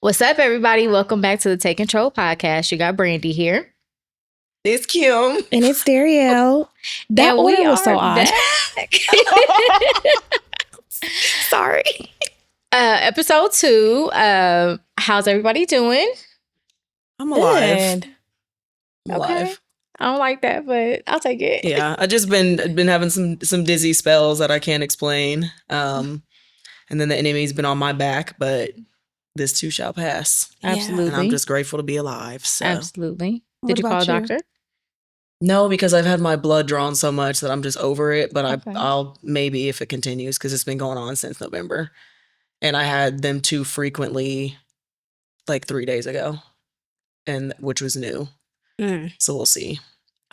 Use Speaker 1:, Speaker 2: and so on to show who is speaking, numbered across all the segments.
Speaker 1: What's up, everybody? Welcome back to the Take Control podcast. You got Brandy here.
Speaker 2: It's Kim.
Speaker 3: And it's Darielle. That
Speaker 1: And
Speaker 3: order
Speaker 1: we
Speaker 3: was so
Speaker 1: are
Speaker 3: odd.
Speaker 1: back.
Speaker 3: Sorry.
Speaker 1: Episode 2. How's everybody doing?
Speaker 2: I'm alive.
Speaker 3: Good.
Speaker 2: I'm alive.
Speaker 1: I don't like that, but I'll take it.
Speaker 2: Yeah, I just been having some dizzy spells that I can't explain. And then the enemy's been on my back, but this too shall pass.
Speaker 1: Absolutely.
Speaker 2: And I'm just grateful to be alive. So.
Speaker 1: Absolutely.
Speaker 3: What
Speaker 1: Did you call a
Speaker 3: about you?
Speaker 1: doctor?
Speaker 2: No, because I've had my blood drawn so much that I'm just over it. But
Speaker 1: Okay.
Speaker 2: I'll maybe if it continues because it's been going on since November, and I had them too frequently, like 3 days ago, and which was new. So we'll see.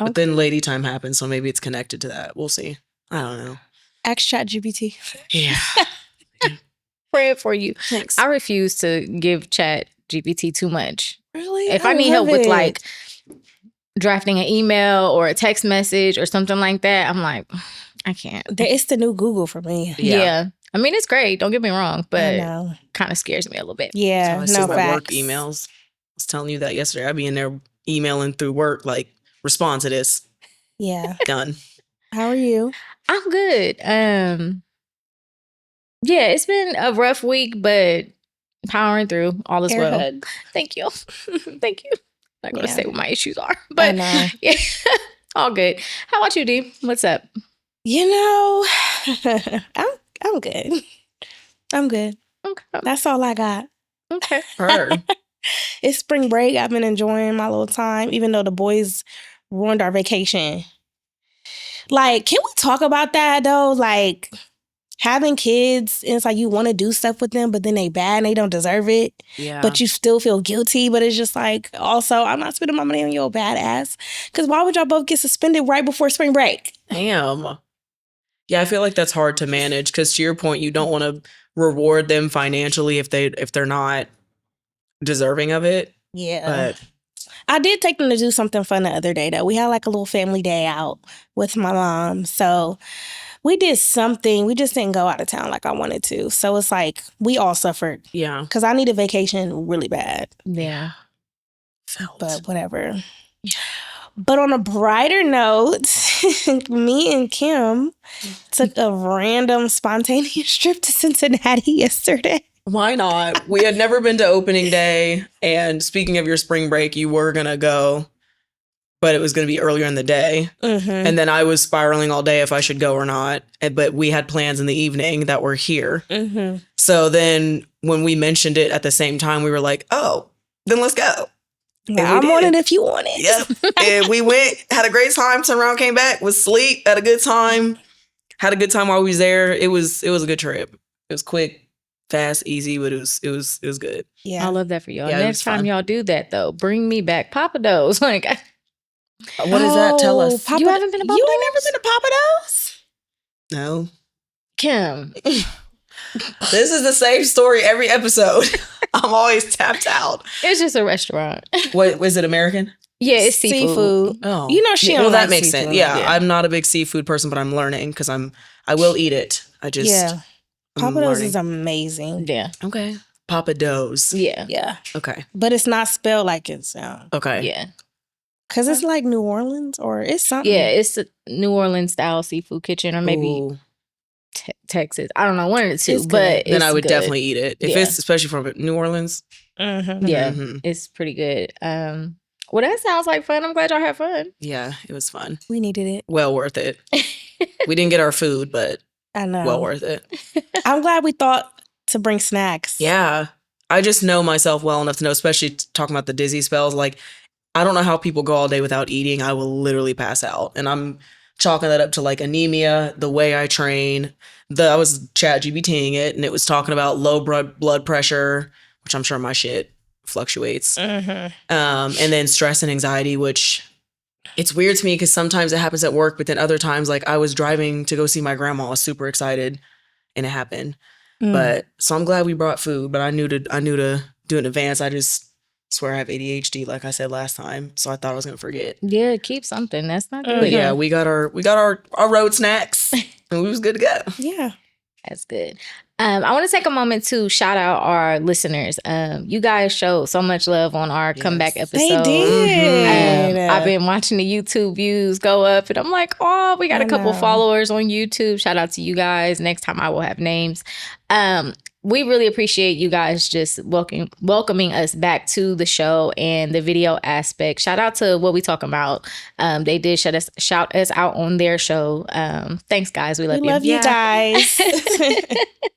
Speaker 1: Okay.
Speaker 2: But then lady time happened, so maybe it's connected to that. We'll see. I don't know.
Speaker 3: Ask ChatGPT.
Speaker 2: Yeah.
Speaker 1: Praying for you.
Speaker 2: Thanks.
Speaker 1: I refuse to give Chat GPT too much.
Speaker 3: Really?
Speaker 1: If I need help
Speaker 3: love
Speaker 1: with
Speaker 3: it.
Speaker 1: like drafting an email or a text message or something like that, I'm like, I can't.
Speaker 3: It's the new Google for me.
Speaker 1: Yeah. I mean, it's great. Don't get me wrong,
Speaker 3: I
Speaker 1: but
Speaker 3: know.
Speaker 1: kind of scares me a little bit.
Speaker 3: Yeah,
Speaker 2: I see
Speaker 3: no
Speaker 2: my
Speaker 3: facts.
Speaker 2: work emails. I was telling you that yesterday. I'd be in there emailing through work, like, respond to this.
Speaker 3: Yeah.
Speaker 2: Done.
Speaker 3: How are you?
Speaker 1: I'm good. Yeah, it's been a rough week, but powering through. All is
Speaker 3: Air
Speaker 1: well.
Speaker 3: hug.
Speaker 1: Thank you. Thank you. I'm not gonna
Speaker 3: Yeah.
Speaker 1: say what my issues are,
Speaker 3: I
Speaker 1: but
Speaker 3: know.
Speaker 1: yeah, all good. How about you, D? What's up?
Speaker 3: You know, I'm good. I'm good.
Speaker 1: Okay.
Speaker 3: That's all I got.
Speaker 1: Okay.
Speaker 2: Her.
Speaker 3: It's spring break. I've been enjoying my little time, even though the boys ruined our vacation. Like, can we talk about that though? Like, having kids, and it's like you want to do stuff with them, but then they bad and they don't deserve it.
Speaker 2: Yeah.
Speaker 3: But you still feel guilty. But it's just like, also, I'm not spending my money on your badass. Because why would y'all both get suspended right before spring break?
Speaker 2: Damn. Yeah, I feel like that's hard to manage because to your point, you don't want to reward them financially if they're not deserving of it.
Speaker 3: Yeah.
Speaker 2: But
Speaker 3: I did take them to do something fun the other day, though. We had like a little family day out with my mom. So we did something. We just didn't go out of town like I wanted to. So it's like we all suffered
Speaker 2: yeah.
Speaker 3: because I needed vacation really bad.
Speaker 1: Yeah.
Speaker 2: Felt.
Speaker 3: But whatever. But on a brighter note, me and Kim took a random spontaneous trip to Cincinnati yesterday.
Speaker 2: Why not? We had never been to opening day. And speaking of your spring break, you were going to go, but it was going to be earlier in the day.
Speaker 3: Mm-hmm.
Speaker 2: And then I was spiraling all day if I should go or not. But we had plans in the evening that were here.
Speaker 3: Mm-hmm.
Speaker 2: So then when we mentioned it at the same time, we were like, oh, then let's go.
Speaker 3: I'm on it if you want it.
Speaker 2: Yep. And we went, had a great time, turned around, came back, was asleep, had a good time. Had a good time while we was there. It was a good trip. It was quick, fast, easy, but it was good.
Speaker 3: Yeah.
Speaker 1: I love that for y'all.
Speaker 2: Yeah, it
Speaker 1: Next
Speaker 2: was
Speaker 1: time
Speaker 2: fun.
Speaker 1: y'all do that, though, bring me back Papa Do's. Like,
Speaker 2: What does that tell
Speaker 3: Oh,
Speaker 2: us?
Speaker 3: Papa-
Speaker 1: you haven't been to Papa
Speaker 3: You
Speaker 1: Do's?
Speaker 3: ain't never been to Papa Do's?
Speaker 2: No.
Speaker 1: Kim.
Speaker 2: This is the same story every episode. I'm always tapped out.
Speaker 1: It's just a restaurant.
Speaker 2: What was it, American?
Speaker 1: Yeah, it's seafood.
Speaker 2: Oh.
Speaker 3: You know she
Speaker 2: well,
Speaker 3: don't
Speaker 2: that
Speaker 3: like
Speaker 2: makes
Speaker 3: seafood.
Speaker 2: sense. Yeah,
Speaker 1: Yeah.
Speaker 2: I'm not a big seafood person, but I'm learning because I will eat it. I just
Speaker 3: Yeah.
Speaker 2: I'm
Speaker 3: Papa Do's
Speaker 2: learning.
Speaker 3: is amazing.
Speaker 1: Yeah.
Speaker 2: Okay. Papa Do's.
Speaker 1: Yeah.
Speaker 3: Yeah.
Speaker 2: Okay.
Speaker 3: But it's not spelled like it sounds.
Speaker 2: Okay.
Speaker 1: Yeah.
Speaker 3: Because it's like New Orleans or it's something.
Speaker 1: Yeah. It's a New Orleans style seafood kitchen or maybe
Speaker 2: Ooh.
Speaker 1: Texas. I don't know. One of the two.
Speaker 3: It's
Speaker 1: But
Speaker 3: good.
Speaker 2: Then
Speaker 1: it's
Speaker 2: I would
Speaker 1: good.
Speaker 2: definitely eat it. If
Speaker 1: Yeah.
Speaker 2: it's especially from New Orleans.
Speaker 3: Mm-hmm.
Speaker 1: Yeah.
Speaker 2: Mhm.
Speaker 1: It's pretty good. Well, that sounds like fun. I'm glad y'all had fun.
Speaker 2: Yeah, it was fun.
Speaker 3: We needed it.
Speaker 2: Well worth it. We didn't get our food, but
Speaker 3: I know.
Speaker 2: well worth it.
Speaker 3: I'm glad we thought to bring snacks.
Speaker 2: Yeah. I just know myself well enough to know, especially talking about the dizzy spells. Like, I don't know how people go all day without eating. I will literally pass out. And I'm chalking that up to like anemia, the way I train. I was chat GBTing it, and it was talking about low blood pressure, which I'm sure my shit fluctuates.
Speaker 3: Mm-hmm.
Speaker 2: And then stress and anxiety, which it's weird to me because sometimes it happens at work, but then other times, like I was driving to go see my grandma, I was super excited, and it happened. But so I'm glad we brought food, but I knew to do it in advance. I just swear I have ADHD, like I said last time, so I thought I was gonna forget.
Speaker 1: Yeah, keep something. That's not good.
Speaker 2: But yeah, we got our road snacks, and we was good to go.
Speaker 3: Yeah.
Speaker 1: That's good. I want to take a moment to shout out our listeners. You guys showed so much love on our comeback episode.
Speaker 3: They did.
Speaker 1: I've been watching the YouTube views go up, and I'm like, oh, we got a couple followers on YouTube. Shout out to you guys. Next time I will have names. We really appreciate you guys just welcoming us back to the show and the video aspect. Shout out to What We Talking About. They did shout us out on their show. Thanks, guys. We love you.
Speaker 3: We love you guys.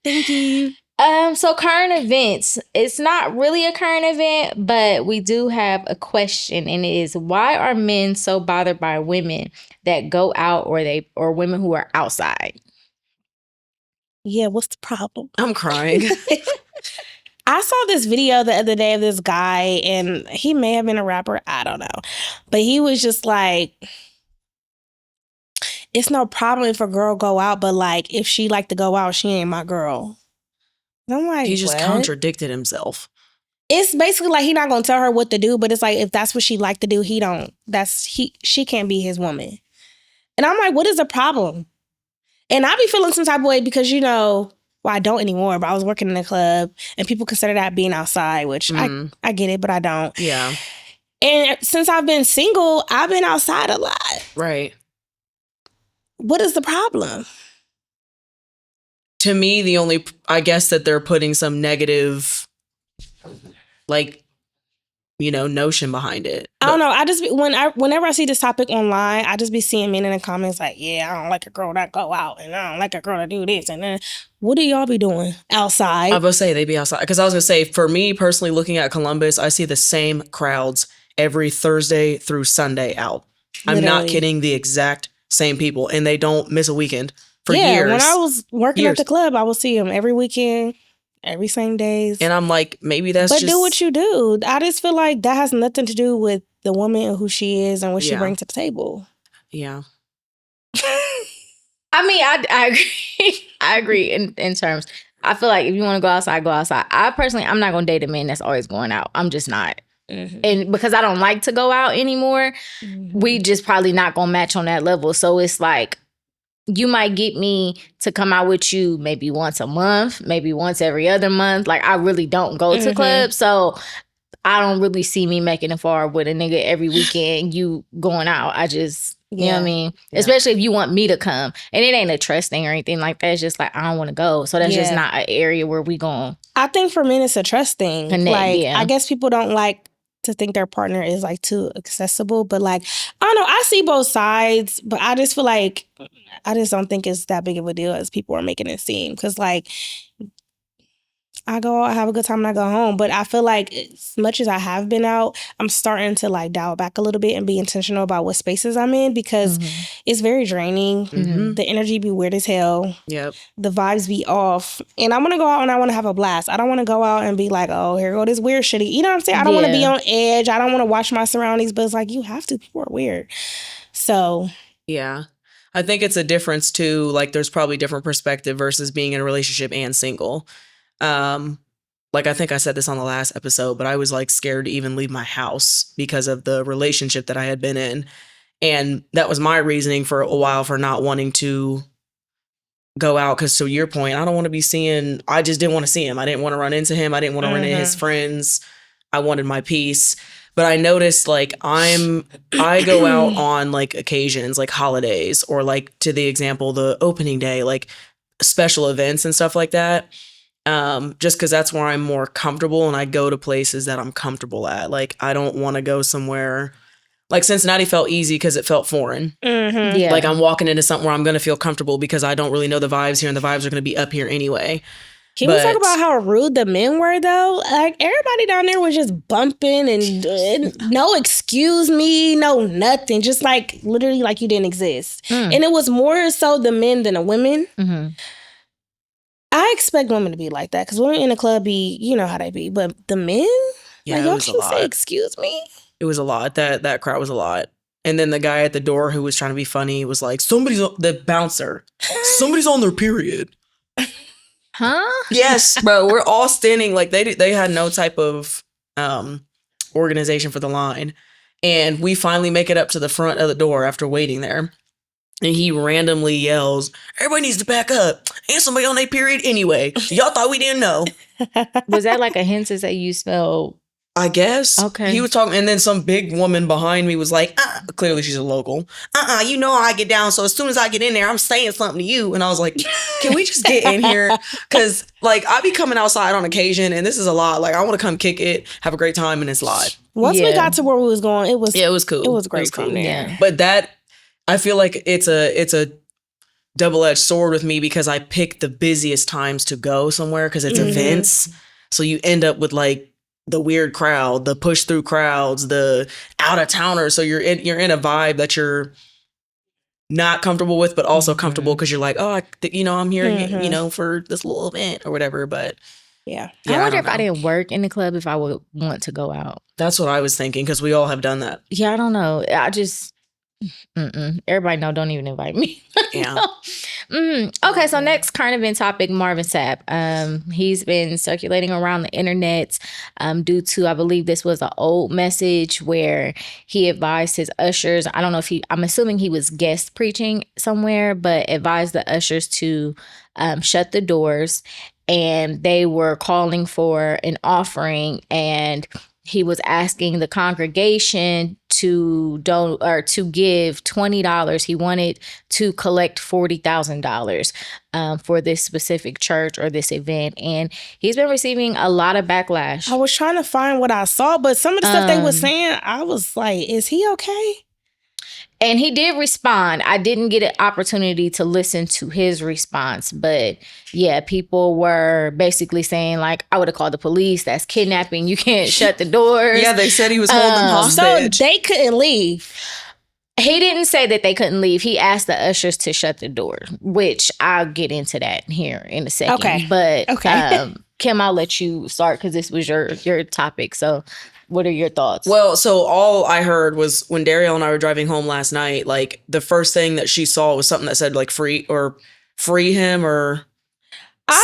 Speaker 3: Thank you.
Speaker 1: So current events. It's not really a current event, but we do have a question, and it is, why are men so bothered by women that go out or women who are outside?
Speaker 3: Yeah, what's the problem?
Speaker 2: I'm crying.
Speaker 3: I saw this video the other day of this guy, and he may have been a rapper. I don't know. But he was just like, it's no problem if a girl go out, but like, if she like to go out, she ain't my girl. And I'm like,
Speaker 2: He just
Speaker 3: what?
Speaker 2: contradicted himself.
Speaker 3: It's basically like he not gonna tell her what to do, but it's like, if that's what she like to do, she can't be his woman. And I'm like, what is the problem? And I be feeling some type of way because, well, I don't anymore, but I was working in a club and people consider that being outside, which I get it, but I don't.
Speaker 2: Yeah.
Speaker 3: And since I've been single, I've been outside a lot.
Speaker 2: Right.
Speaker 3: What is the problem?
Speaker 2: To me, I guess that they're putting some negative, notion behind it.
Speaker 3: I don't know. I just whenever I see this topic online, I just be seeing men in the comments like, yeah, I don't like a girl that go out, and I don't like a girl that do this, and then what do y'all be doing outside?
Speaker 2: I was gonna say they be outside because I was gonna say, for me personally, looking at Columbus, I see the same crowds every Thursday through Sunday out.
Speaker 3: Literally.
Speaker 2: I'm not kidding. The exact same people, and they don't miss a weekend for years.
Speaker 3: When I was working at the club, I would see them every weekend. Every same days.
Speaker 2: And I'm like, maybe that's
Speaker 3: but
Speaker 2: just...
Speaker 3: do what you do. I just feel like that has nothing to do with the woman and who she is and what she brings to the table.
Speaker 2: Yeah.
Speaker 1: I mean, I agree. I agree in terms. I feel like if you want to go outside, go outside. I'm not going to date a man that's always going out. I'm just not. Mm-hmm. And because I don't like to go out anymore, we just probably not going to match on that level. So it's like, you might get me to come out with you maybe once a month, maybe once every other month. Like, I really don't go to clubs. So I don't really see me making it far with a nigga every weekend, you going out. I just, you know what I mean? Yeah. Especially if you want me to come. And it ain't a trust thing or anything like that. It's just like, I don't want to go. So that's just not an area where we going.
Speaker 3: I think for men, it's a trust thing. I guess people don't like to think their partner is like too accessible, but like, I don't know, I see both sides, but I just feel like I just don't think it's that big of a deal as people are making it seem. Because like, I go out, I have a good time, and I go home. But I feel like as much as I have been out, I'm starting to like dial back a little bit and be intentional about what spaces I'm in, because it's very draining. The energy be weird as hell.
Speaker 2: Yep.
Speaker 3: The vibes be off. And I want to go out and I want to have a blast. I don't want to go out and be like, oh, here go this weird shitty. You know what I'm saying? I don't want to be on edge. I don't want to watch my surroundings. But it's like, you have to. People are weird. So.
Speaker 2: Yeah. I think it's a difference too. Like, there's probably different perspective versus being in a relationship and single. Like, I think I said this on the last episode, but I was like scared to even leave my house because of the relationship that I had been in. And that was my reasoning for a while for not wanting to go out. Cause to your point, I don't want to be I just didn't want to see him. I didn't want to run into him. I didn't want to run into his friends. I wanted my peace. But I noticed like I go out on like occasions, like holidays, or like, to the example, the opening day, like special events and stuff like that. Just because that's where I'm more comfortable, and I go to places that I'm comfortable at. Like, I don't want to go somewhere like Cincinnati felt easy because it felt foreign. Yeah. Like, I'm walking into something where I'm going to feel comfortable because I don't really know the vibes here, and the vibes are going to be up here anyway.
Speaker 3: Can we talk about how rude the men were, though? Like, everybody down there was just bumping and no excuse me, no nothing. Just like, literally like you didn't exist. And it was more so the men than the women. I expect women to be like that because women in the club be, you know how they be. But the men, like, y'all can't say excuse me.
Speaker 2: It was a lot. That crowd was a lot. And then the guy at the door who was trying to be funny was like, the bouncer, somebody's on their period.
Speaker 1: Huh?
Speaker 2: Yes, bro. We're all standing like they had no type of organization for the line. And we finally make it up to the front of the door after waiting there. And he randomly yells, "Everybody needs to back up. Ain't somebody on their period anyway. Y'all thought we didn't know."
Speaker 1: Was that like a hint to say you smell?
Speaker 2: I guess.
Speaker 1: Okay.
Speaker 2: He was talking, and then some big woman behind me was like, clearly she's a local. You know I get down, so as soon as I get in there, I'm saying something to you. And I was like, can we just get in here? Because, like, I be coming outside on occasion, and this is a lot. Like, I want to come kick it, have a great time, and it's live.
Speaker 3: Once we got to where we was going, it was
Speaker 2: cool.
Speaker 3: It was great from there.
Speaker 1: Yeah.
Speaker 2: But that, I feel like it's a double-edged sword with me because I pick the busiest times to go somewhere because it's events. So you end up with, like, the weird crowd, the push through crowds, the out of towners. So you're in a vibe that you're not comfortable with, but also comfortable because you're like, oh, I'm here, for this little event or whatever. But
Speaker 3: yeah,
Speaker 1: I wonder if I didn't work in the club if I would want to go out.
Speaker 2: That's what I was thinking because we all have done that.
Speaker 1: Yeah, I don't know. I just. Everybody know, don't even invite me.
Speaker 2: Yeah.
Speaker 1: Okay, so next current event topic, Marvin Sapp. He's been circulating around the internet due to, I believe this was an old message where he advised his ushers. I don't know if I'm assuming he was guest preaching somewhere, but advised the ushers to shut the doors, and they were calling for an offering, and he was asking the congregation to give $20. He wanted to collect $40,000 for this specific church or this event, and he's been receiving a lot of backlash.
Speaker 3: I was trying to find what I saw, but some of the stuff they were saying, I was like, "Is he okay?"
Speaker 1: And he did respond. I didn't get an opportunity to listen to his response, but yeah, people were basically saying like, I would have called the police. That's kidnapping. You can't shut the doors.
Speaker 2: Yeah, they said he was holding them hostage.
Speaker 3: So they couldn't leave.
Speaker 1: He didn't say that they couldn't leave. He asked the ushers to shut the door, which I'll get into that here in a second.
Speaker 3: Okay.
Speaker 1: But Kim, I'll let you start because this was your topic. So what are your thoughts?
Speaker 2: Well, so all I heard was when Daryl and I were driving home last night, like the first thing that she saw was something that said like free him or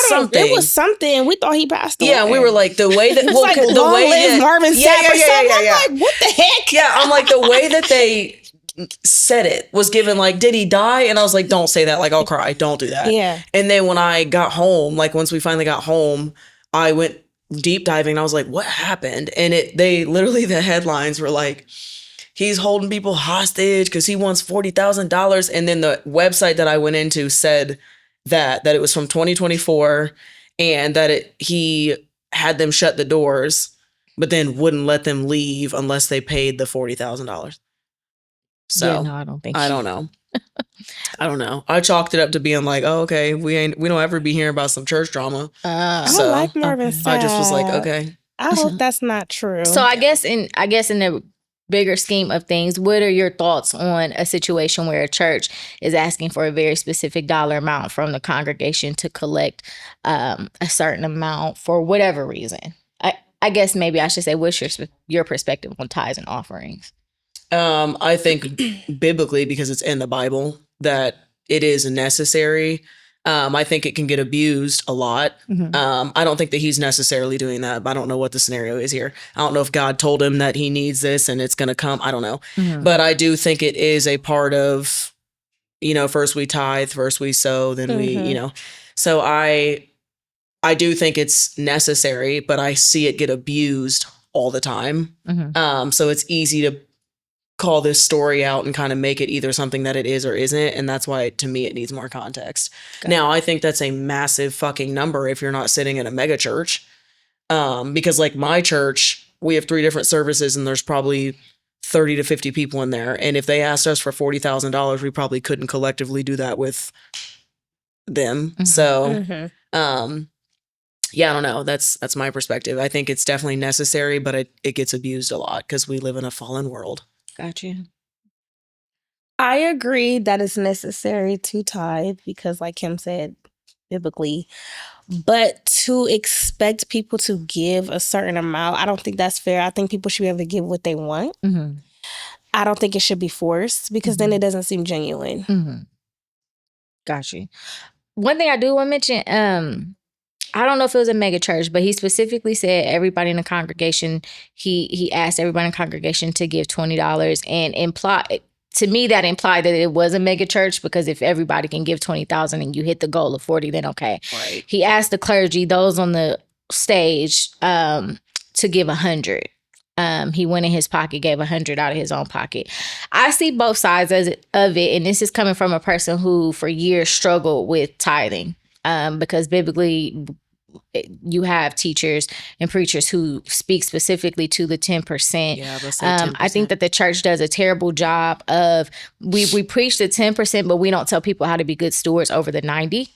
Speaker 2: something.
Speaker 3: It was something. We thought he passed away.
Speaker 2: Yeah, we were like the way that
Speaker 3: like
Speaker 2: the
Speaker 3: long
Speaker 2: way
Speaker 3: live
Speaker 2: that
Speaker 3: Marvin Sapp or something. I'm like, what the heck?
Speaker 2: Yeah, I'm like the way that they said it was given like, did he die? And I was like, don't say that. Like, I'll cry. Don't do that.
Speaker 3: Yeah.
Speaker 2: And then when I got home, like once we finally got home, I went deep diving. And I was like, what happened? And the headlines were like, he's holding people hostage because he wants $40,000. And then the website that I went into said that it was from 2024 and that he had them shut the doors, but then wouldn't let them leave unless they paid the $40,000. So
Speaker 1: yeah, no, I don't think
Speaker 2: I don't know. I don't know. I chalked it up to being like, oh, okay, we don't ever be hearing about some church drama.
Speaker 3: I like Marvin Sapp.
Speaker 2: I just was like, okay.
Speaker 3: I hope that's not true.
Speaker 1: So I guess in the bigger scheme of things, what are your thoughts on a situation where a church is asking for a very specific dollar amount from the congregation to collect a certain amount for whatever reason? I guess maybe I should say, what's your perspective on tithes and offerings?
Speaker 2: I think biblically, because it's in the Bible, that it is necessary. I think it can get abused a lot. I don't think that he's necessarily doing that, but I don't know what the scenario is here. I don't know if God told him that he needs this and it's going to come. I don't know. But I do think it is a part of, first we tithe, first we sow, then we, So I do think it's necessary, but I see it get abused all the time. So it's easy to call this story out and kind of make it either something that it is or isn't. And that's why, to me, it needs more context. Now, I think that's a massive fucking number if you're not sitting in a mega church. Because like my church, we have 3 different services and there's probably 30 to 50 people in there. And if they asked us for $40,000, we probably couldn't collectively do that with them. So, yeah, I don't know. That's my perspective. I think it's definitely necessary, but it gets abused a lot because we live in a fallen world.
Speaker 1: Got you.
Speaker 3: I agree that it's necessary to tithe because, like Kim said, biblically, but to expect people to give a certain amount, I don't think that's fair. I think people should be able to give what they want. I don't think it should be forced because then it doesn't seem genuine.
Speaker 1: Got you. One thing I do want to mention, I don't know if it was a mega church, but he specifically said everybody in the congregation, he asked everybody in the congregation to give $20 and to me, that implied that it was a mega church, because if everybody can give 20,000 and you hit the goal of 40, then okay.
Speaker 2: Right.
Speaker 1: He asked the clergy, those on the stage, to give 100. He went in his pocket, gave 100 out of his own pocket. I see both sides of it, and this is coming from a person who for years struggled with tithing, because biblically, you have teachers and preachers who speak specifically to the 10%.
Speaker 2: Yeah, let's say 10%.
Speaker 1: I think that the church does a terrible job of, we preach the 10%, but we don't tell people how to be good stewards over the 90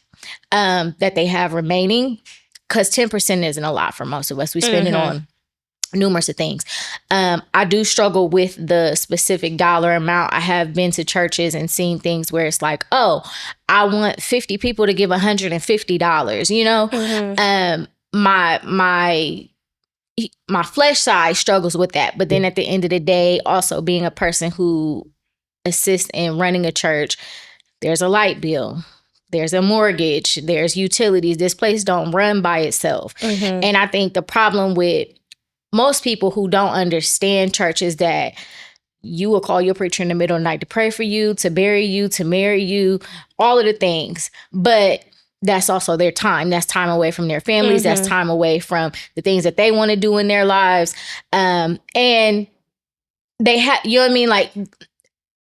Speaker 1: that they have remaining, because 10% isn't a lot for most of us. We spend it on numerous of things. I do struggle with the specific dollar amount. I have been to churches and seen things where it's like, oh, I want 50 people to give $150, you know? My flesh side struggles with that. But then at the end of the day, also being a person who assists in running a church, there's a light bill. There's a mortgage. There's utilities. This place don't run by itself. And I think the problem with most people who don't understand church is that you will call your preacher in the middle of the night to pray for you, to bury you, to marry you, all of the things. But that's also their time. That's time away from their families. That's time away from the things that they want to do in their lives. And they have, you know what I mean? Like,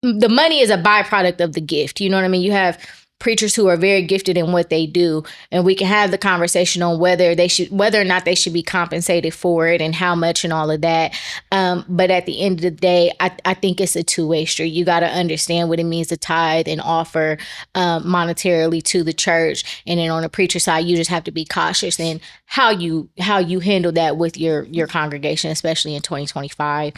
Speaker 1: the money is a byproduct of the gift. You know what I mean? You have preachers who are very gifted in what they do, and we can have the conversation on whether or not they should be compensated for it and how much and all of that. But at the end of the day, I think it's a two-way street. You got to understand what it means to tithe and offer monetarily to the church. And then on the preacher side, you just have to be cautious in how you handle that with your congregation, especially in 2025.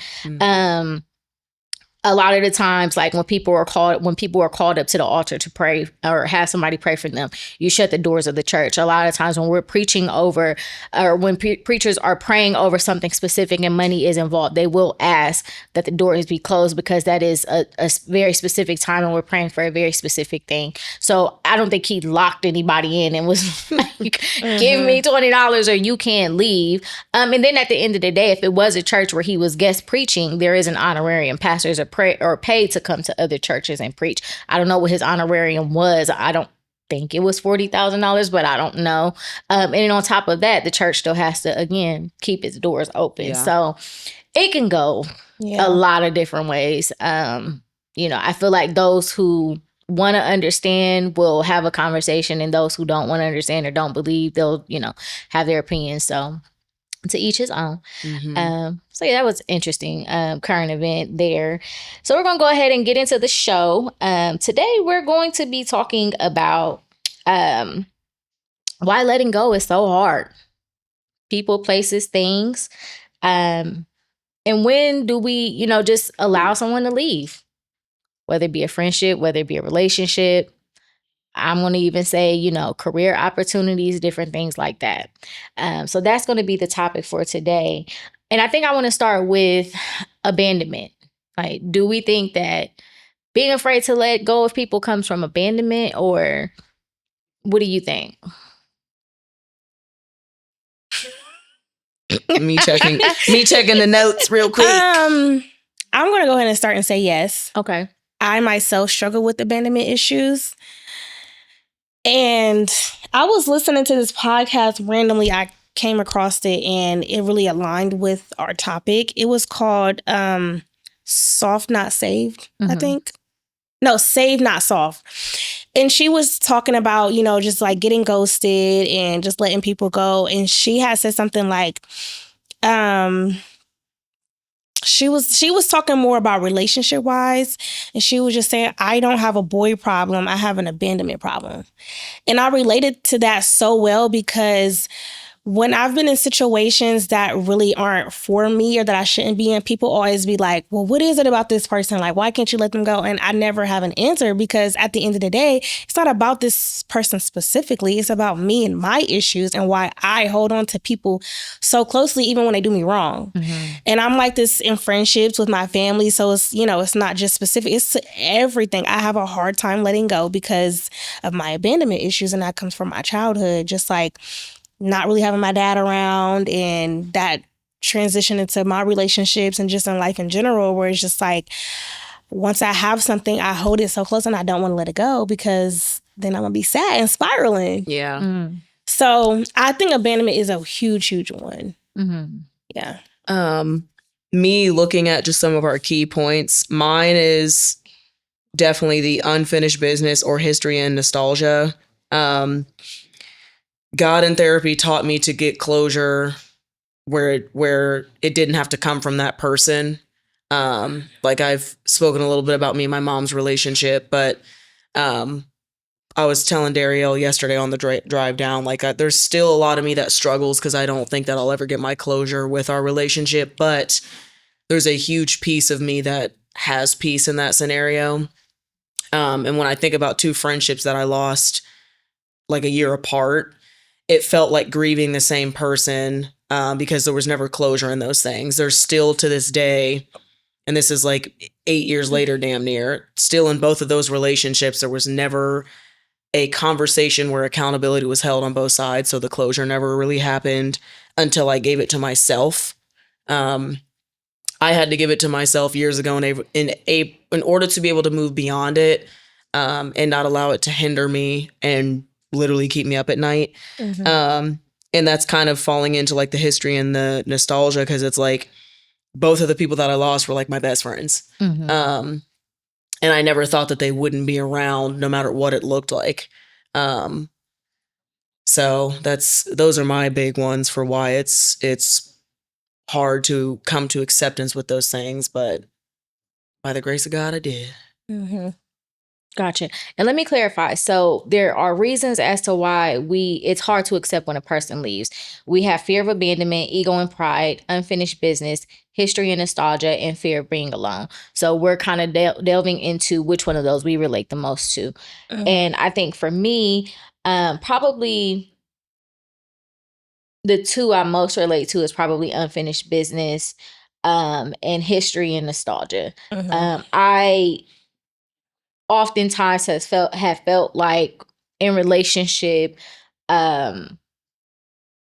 Speaker 1: A lot of the times, like when people are called up to the altar to pray or have somebody pray for them, you shut the doors of the church. A lot of times when we're preaching over, or when preachers are praying over something specific and money is involved, they will ask that the doors be closed, because that is a very specific time and we're praying for a very specific thing. So I don't think he locked anybody in and was like, give me $20 or you can't leave. And then at the end of the day, if it was a church where he was guest preaching, there is an honorarium. Pastors are paid to come to other churches and preach. I don't know what his honorarium was. I don't think it was $40,000, but I don't know. And then on top of that, the church still has to, again, keep its doors open. Yeah. So it can go a lot of different ways. You know, I feel like those who want to understand will have a conversation, and those who don't want to understand or don't believe, they'll, you know, have their opinions. So to each his own. So yeah, that was interesting current event there. So we're going to go ahead and get into the show. Today we're going to be talking about why letting go is so hard. People, places, things. And when do we, you know, just allow someone to leave? Whether it be a friendship, whether it be a relationship. I'm going to even say, you know, career opportunities, different things like that. So that's going to be the topic for today. And I think I want to start with abandonment. Like, do we think that being afraid to let go of people comes from abandonment, or what do you think?
Speaker 2: me checking the notes real quick.
Speaker 3: I'm going to go ahead and start and say yes.
Speaker 1: Okay.
Speaker 3: I myself struggle with abandonment issues. And I was listening to this podcast randomly. I came across it and it really aligned with our topic. It was called Soft Not Saved, I think. No, Saved Not Soft. And she was talking about, you know, just like getting ghosted and just letting people go. And she had said something like, she was talking more about relationship wise, and she was just saying, I don't have a boy problem, I have an abandonment problem. And I related to that so well, because when I've been in situations that really aren't for me or that I shouldn't be in, people always be like, well, what is it about this person? Like, why can't you let them go? And I never have an answer, because at the end of the day, it's not about this person specifically. It's about me and my issues and why I hold on to people so closely, even when they do me wrong. And I'm like this in friendships with my family. So it's, you know, it's not just specific. It's everything. I have a hard time letting go because of my abandonment issues. And that comes from my childhood. Just like, not really having my dad around, and that transition into my relationships and just in life in general, where it's just like, once I have something, I hold it so close and I don't want to let it go because then I'm going to be sad and spiraling.
Speaker 2: Yeah.
Speaker 1: Mm.
Speaker 3: So I think abandonment is a huge, huge one.
Speaker 1: Mm-hmm.
Speaker 3: Yeah.
Speaker 2: Me looking at just some of our key points, mine is definitely the unfinished business or history and nostalgia. God in therapy taught me to get closure where it didn't have to come from that person. Like I've spoken a little bit about me and my mom's relationship, but I was telling Darielle yesterday on the drive down, like there's still a lot of me that struggles because I don't think that I'll ever get my closure with our relationship, but there's a huge piece of me that has peace in that scenario. And when I think about two friendships that I lost like a year apart, it felt like grieving the same person because there was never closure in those things. There's still to this day, and this is like 8 years later, damn near, still in both of those relationships, there was never a conversation where accountability was held on both sides. So the closure never really happened until I gave it to myself. I had to give it to myself years ago in order to be able to move beyond it and not allow it to hinder me and literally keep me up at night.
Speaker 3: Mm-hmm.
Speaker 2: And that's kind of falling into like the history and the nostalgia because it's like both of the people that I lost were like my best friends.
Speaker 1: Mm-hmm.
Speaker 2: And I never thought that they wouldn't be around no matter what it looked like. So those are my big ones for why it's hard to come to acceptance with those things, but by the grace of God, I did.
Speaker 3: Mm-hmm.
Speaker 1: Gotcha. And let me clarify. So there are reasons as to why it's hard to accept when a person leaves. We have fear of abandonment, ego and pride, unfinished business, history and nostalgia, and fear of being alone. So we're kind of delving into which one of those we relate the most to.
Speaker 3: Mm-hmm.
Speaker 1: And I think for me, probably the two I most relate to is probably unfinished business and history and nostalgia.
Speaker 3: Mm-hmm.
Speaker 1: I oftentimes have felt like in relationship,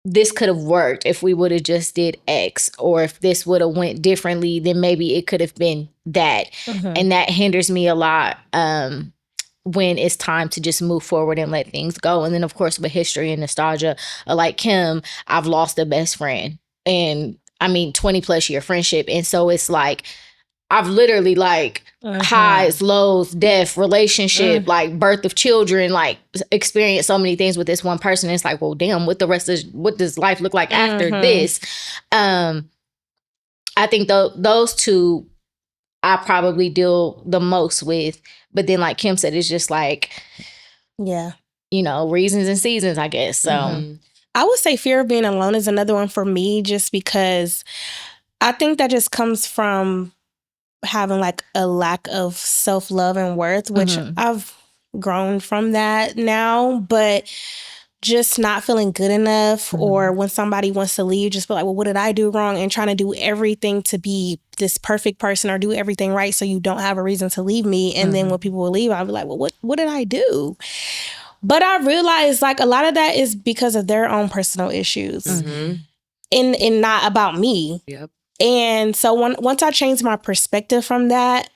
Speaker 1: this could have worked if we would have just did X, or if this would have went differently, then maybe it could have been that.
Speaker 3: Mm-hmm.
Speaker 1: And that hinders me a lot when it's time to just move forward and let things go. And then of course with history and nostalgia, like Kim, I've lost a best friend, and I mean 20 plus year friendship. And so it's like I've literally like highs, lows, death, relationship, like birth of children, like experienced so many things with this one person. It's like, well, damn, what does life look like after this? I think those two I probably deal the most with. But then like Kim said, it's just like,
Speaker 3: Yeah.
Speaker 1: Reasons and seasons, I guess. So
Speaker 3: I would say fear of being alone is another one for me, just because I think that just comes from having like a lack of self-love and worth, which I've grown from that now, but just not feeling good enough, or when somebody wants to leave, just be like, well, what did I do wrong? And trying to do everything to be this perfect person or do everything right so you don't have a reason to leave me. And then when people will leave, I'll be like, well, what did I do? But I realized like a lot of that is because of their own personal issues and not about me.
Speaker 2: Yep.
Speaker 3: And so once I changed my perspective from that,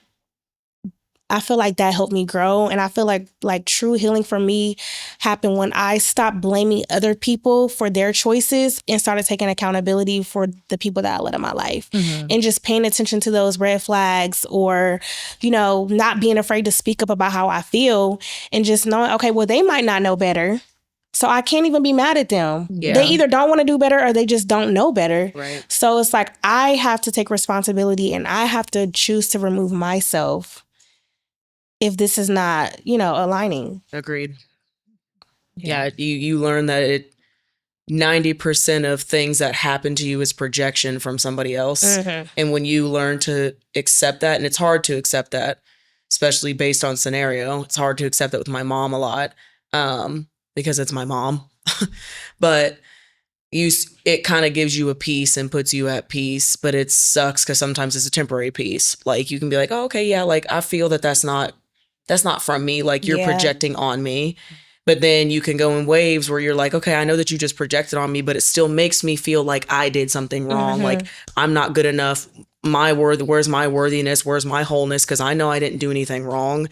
Speaker 3: I feel like that helped me grow. And I feel like true healing for me happened when I stopped blaming other people for their choices and started taking accountability for the people that I let in my life. And just paying attention to those red flags, or, not being afraid to speak up about how I feel, and just knowing, okay, well, they might not know better, so I can't even be mad at them.
Speaker 2: Yeah.
Speaker 3: They either don't want to do better or they just don't know better.
Speaker 2: Right.
Speaker 3: So it's like I have to take responsibility and I have to choose to remove myself if this is not, aligning.
Speaker 2: Agreed. Yeah, you learn that 90% of things that happen to you is projection from somebody else. And when you learn to accept that, and it's hard to accept that, especially based on scenario, it's hard to accept that with my mom a lot. Because it's my mom, but it kind of gives you a peace and puts you at peace, but it sucks because sometimes it's a temporary peace. Like you can be like, oh, okay, yeah, like I feel that's not from me. Like you're projecting on me, but then you can go in waves where you're like, okay, I know that you just projected on me, but it still makes me feel like I did something wrong. Like I'm not good enough. my worth, where's my worthiness, where's my wholeness, because I know I didn't do anything wrong,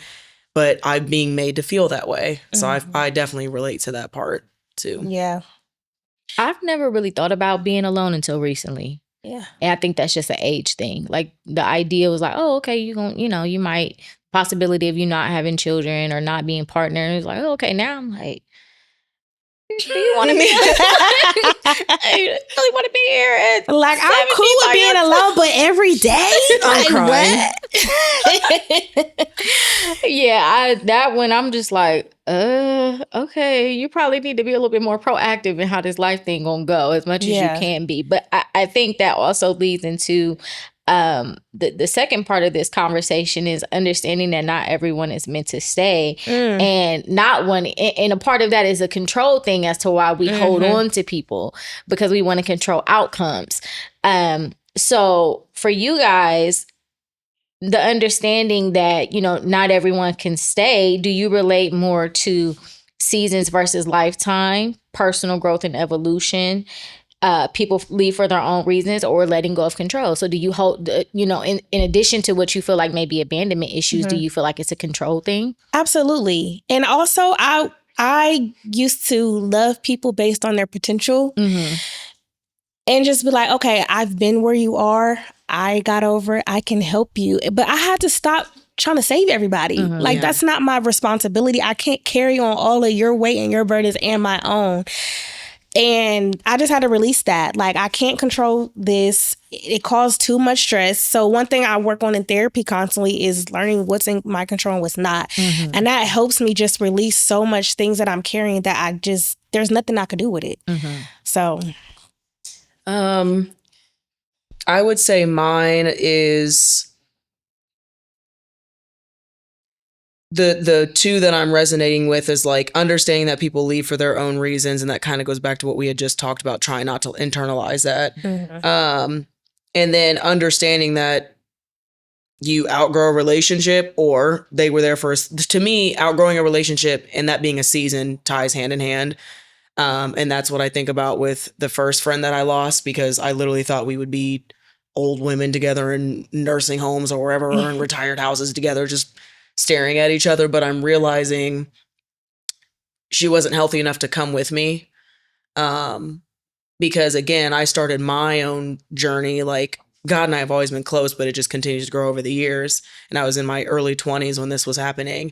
Speaker 2: but I'm being made to feel that way. So I definitely relate to that part too.
Speaker 3: Yeah.
Speaker 1: I've never really thought about being alone until recently.
Speaker 3: Yeah.
Speaker 1: And I think that's just an age thing. Like the idea was like, oh, okay, you might possibility of you not having children or not being partners. Like, oh, okay, now I'm like, do you want to be? I really want to be here. At
Speaker 3: Like, I'm
Speaker 1: 70
Speaker 3: cool with
Speaker 1: by
Speaker 3: being
Speaker 1: yourself.
Speaker 3: alone, but every day?
Speaker 2: I'm
Speaker 3: Like, what?
Speaker 1: Yeah, that when I'm just like, okay, you probably need to be a little bit more proactive in how this life thing gonna go as much as
Speaker 3: Yeah.
Speaker 1: you can be. But I think that also leads into the second part of this conversation is understanding that not everyone is meant to stay, and not one. And a part of that is a control thing as to why we hold on to people, because we want to control outcomes. So for you guys, the understanding that, not everyone can stay, do you relate more to seasons versus lifetime, personal growth and evolution, people leave for their own reasons, or letting go of control? So do you hold, in addition to what you feel like maybe abandonment issues, do you feel like it's a control thing?
Speaker 3: Absolutely. And also, I used to love people based on their potential and just be like, okay, I've been where you are. I got over it. I can help you. But I had to stop trying to save everybody. Like, that's not my responsibility. I can't carry on all of your weight and your burdens and my own. And I just had to release that. Like, I can't control this. It caused too much stress. So one thing I work on in therapy constantly is learning what's in my control and what's not. And that helps me just release so much things that I'm carrying that there's nothing I could do with it. So.
Speaker 2: I would say mine is the two that I'm resonating with is like understanding that people leave for their own reasons, and that kind of goes back to what we had just talked about, trying not to internalize that. And then understanding that you outgrow a relationship, or they were there first. To me, outgrowing a relationship and that being a season ties hand in hand. And that's what I think about with the first friend that I lost, because I literally thought we would be old women together in nursing homes or wherever, or in retired houses together, just staring at each other. But I'm realizing she wasn't healthy enough to come with me. Because again, I started my own journey. Like, God and I have always been close, but it just continues to grow over the years. And I was in my early 20s when this was happening.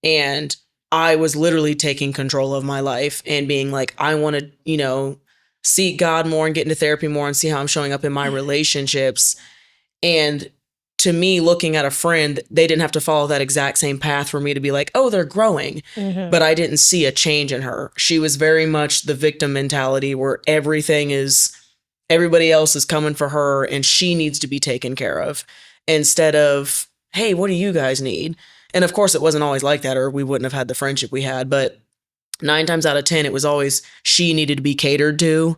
Speaker 2: I was literally taking control of my life and being like, I want to, seek God more and get into therapy more and see how I'm showing up in my relationships. And to me, looking at a friend, they didn't have to follow that exact same path for me to be like, oh, they're growing. But I didn't see a change in her. She was very much the victim mentality where everybody else is coming for her and she needs to be taken care of, instead of, hey, what do you guys need? And of course, it wasn't always like that, or we wouldn't have had the friendship we had. But 9 times out of 10, it was always she needed to be catered to.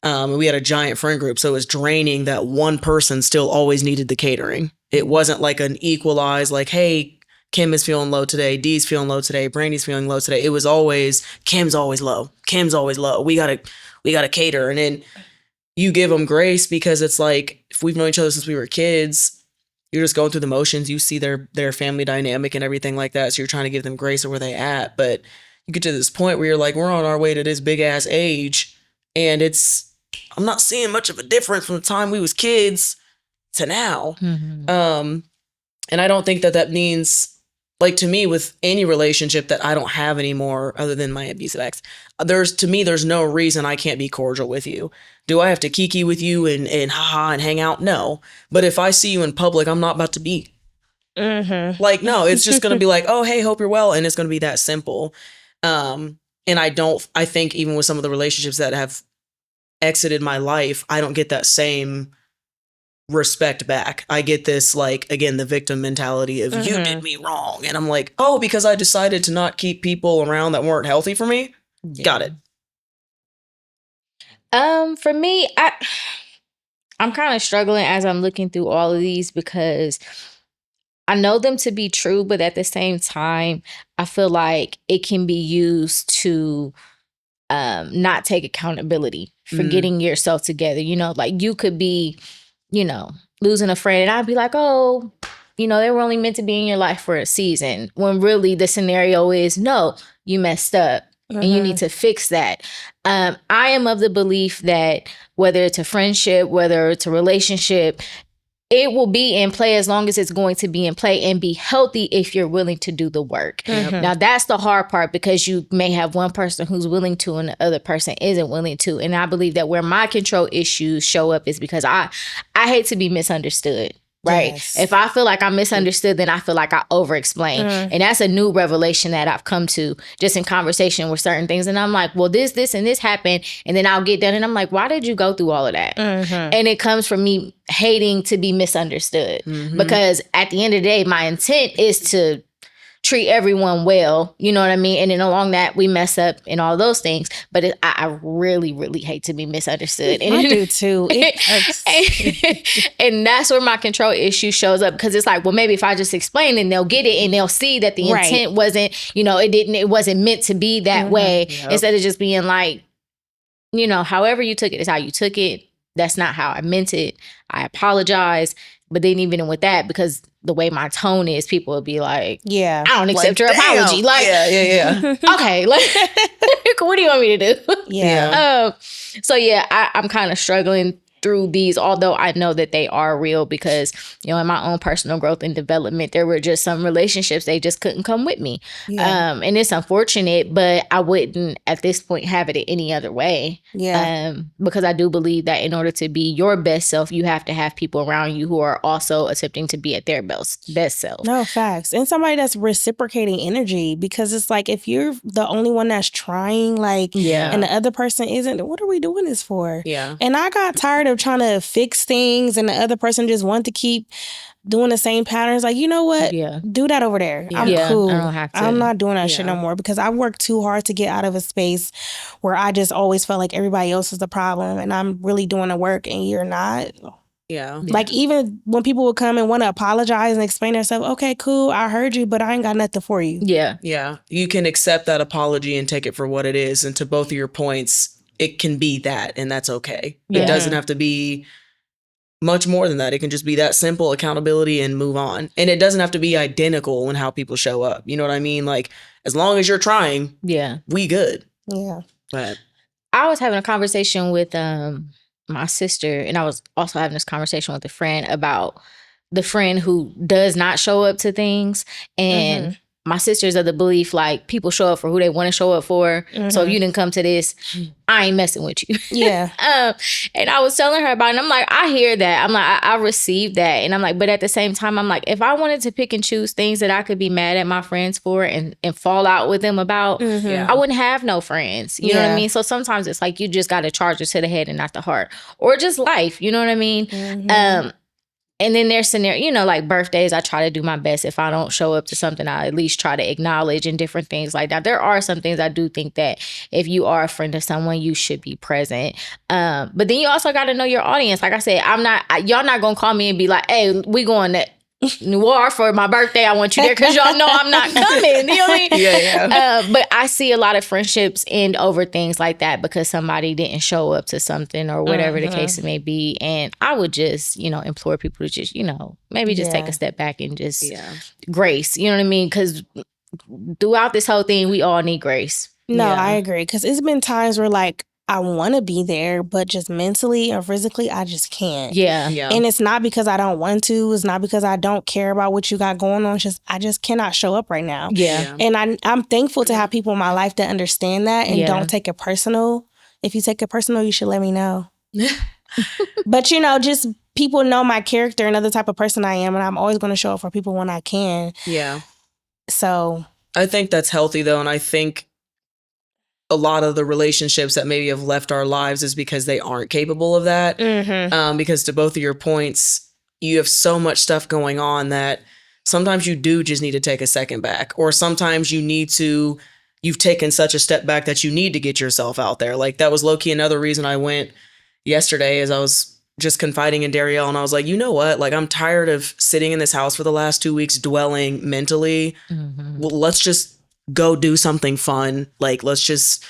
Speaker 2: We had a giant friend group, so it was draining that one person still always needed the catering. It wasn't like an equalized, like, hey, Kim is feeling low today, Dee's feeling low today, Brandy's feeling low today. It was always, Kim's always low. Kim's always low. We gotta cater. And then you give them grace, because it's like, if we've known each other since we were kids, you're just going through the motions. You see their family dynamic and everything like that. So you're trying to give them grace of where they at. But you get to this point where you're like, we're on our way to this big ass age. And I'm not seeing much of a difference from the time we was kids to now. And I don't think that means, like, to me, with any relationship that I don't have anymore, other than my abusive ex, there's no reason I can't be cordial with you. Do I have to kiki with you and haha and hang out? No. But if I see you in public, I'm not about to be like, no, it's just going to be like, oh, hey, hope you're well. And it's going to be that simple. And I think even with some of the relationships that have exited my life, I don't get that same respect back. I get this, like, again, the victim mentality of you did me wrong. And I'm like, oh, because I decided to not keep people around that weren't healthy for me. Yeah. Got it.
Speaker 1: For me, I'm kind of struggling as I'm looking through all of these, because I know them to be true, but at the same time, I feel like it can be used to not take accountability for getting yourself together. Like, you could be you know, losing a friend, and I'd be like, oh, you know, they were only meant to be in your life for a season, when really the scenario is, no, you messed up and you need to fix that. I am of the belief that whether it's a friendship, whether it's a relationship, it will be in play as long as it's going to be in play and be healthy if you're willing to do the work. Now, that's the hard part, because you may have one person who's willing to and the other person isn't willing to. And I believe that where my control issues show up is because I hate to be misunderstood. Right.
Speaker 3: Yes.
Speaker 1: If I feel like I'm misunderstood, then I feel like I over-explain. And that's a new revelation that I've come to just in conversation with certain things. And I'm like, well, this, and this happened. And then I'll get done. And I'm like, why did you go through all of that? And it comes from me hating to be misunderstood. Because at the end of the day, my intent is to treat everyone well, you know what I mean? And then along that, we mess up and all those things. But I really, really hate to be misunderstood. And
Speaker 3: I do too.
Speaker 1: and that's where my control issue shows up, because it's like, well, maybe if I just explain, and they'll get it and they'll see that the intent wasn't, you know, it wasn't meant to be that way. Instead of just being like, you know, however you took it is how you took it. That's not how I meant it. I apologize. But then even with that, because the way my tone is, people will be like, I don't accept your apology. Like, okay, like, what do you want me to do? So I'm kind of struggling through these, although I know that they are real, because, you know, in my own personal growth and development, there were just some relationships, they just couldn't come with me. And it's unfortunate, but I wouldn't at this point have it any other way. Because I do believe that in order to be your best self, you have to have people around you who are also attempting to be at their best self.
Speaker 3: No, facts. And somebody that's reciprocating energy, because it's like, if you're the only one that's trying, like, and the other person isn't, what are we doing this for? And I got tired of trying to fix things, and the other person just want to keep doing the same patterns. Like, you know what? Do that over there. I'm cool.
Speaker 1: I don't have to.
Speaker 3: I'm not doing that shit no more, because I worked too hard to get out of a space where I just always felt like everybody else is the problem, and I'm really doing the work and you're not. Like, even when people would come and want to apologize and explain themselves, okay, cool, I heard you, but I ain't got nothing for you.
Speaker 2: You can accept that apology and take it for what it is. And to both of your points, it can be that, and that's okay. It doesn't have to be much more than that. It can just be that simple, accountability, and move on. And it doesn't have to be identical in how people show up. You know what I mean? Like, as long as you're trying, we good. But
Speaker 1: I was having a conversation with my sister, and I was also having this conversation with a friend about the friend who does not show up to things. And my sister's of the belief, like, people show up for who they want to show up for. So if you didn't come to this, I ain't messing with you. And I was telling her about it, and I'm like, I hear that. I'm like, I received that. And I'm like, but at the same time, I'm like, if I wanted to pick and choose things that I could be mad at my friends for and fall out with them about, I wouldn't have no friends. You know what I mean? So sometimes it's like, you just got to charge it to the head and not the heart. Or just life. You know what I mean? And then there's scenario, you know, like birthdays, I try to do my best. If I don't show up to something, I at least try to acknowledge, and different things like that. There are some things I do think that if you are a friend of someone, you should be present. But then you also got to know your audience. Like I said, y'all not going to call me and be like, hey, we going to Noir for my birthday. I want you there, because y'all know I'm not coming. You know what I mean? But I see a lot of friendships end over things like that, because somebody didn't show up to something or whatever the case may be. And I would just, you know, implore people to just, you know, maybe just take a step back and just grace. You know what I mean? Because throughout this whole thing, we all need grace.
Speaker 3: No, I agree. Because it's been times where, like, I want to be there, but just mentally or physically, I just can't. And it's not because I don't want to. It's not because I don't care about what you got going on. It's just, I just cannot show up right now. And I'm thankful to have people in my life that understand that and don't take it personal. If you take it personal, you should let me know. But, you know, just people know my character and other type of person I am, and I'm always going to show up for people when I can. So
Speaker 2: I think that's healthy, though. And I think a lot of the relationships that maybe have left our lives is because they aren't capable of that. Because to both of your points, you have so much stuff going on that sometimes you do just need to take a second back, or sometimes you've taken such a step back that you need to get yourself out there. Like, that was low-key another reason I went yesterday, as I was just confiding in Darielle, and I was like, you know what? Like, I'm tired of sitting in this house for the last 2 weeks dwelling mentally. Well, let's just go do something fun. Like, let's just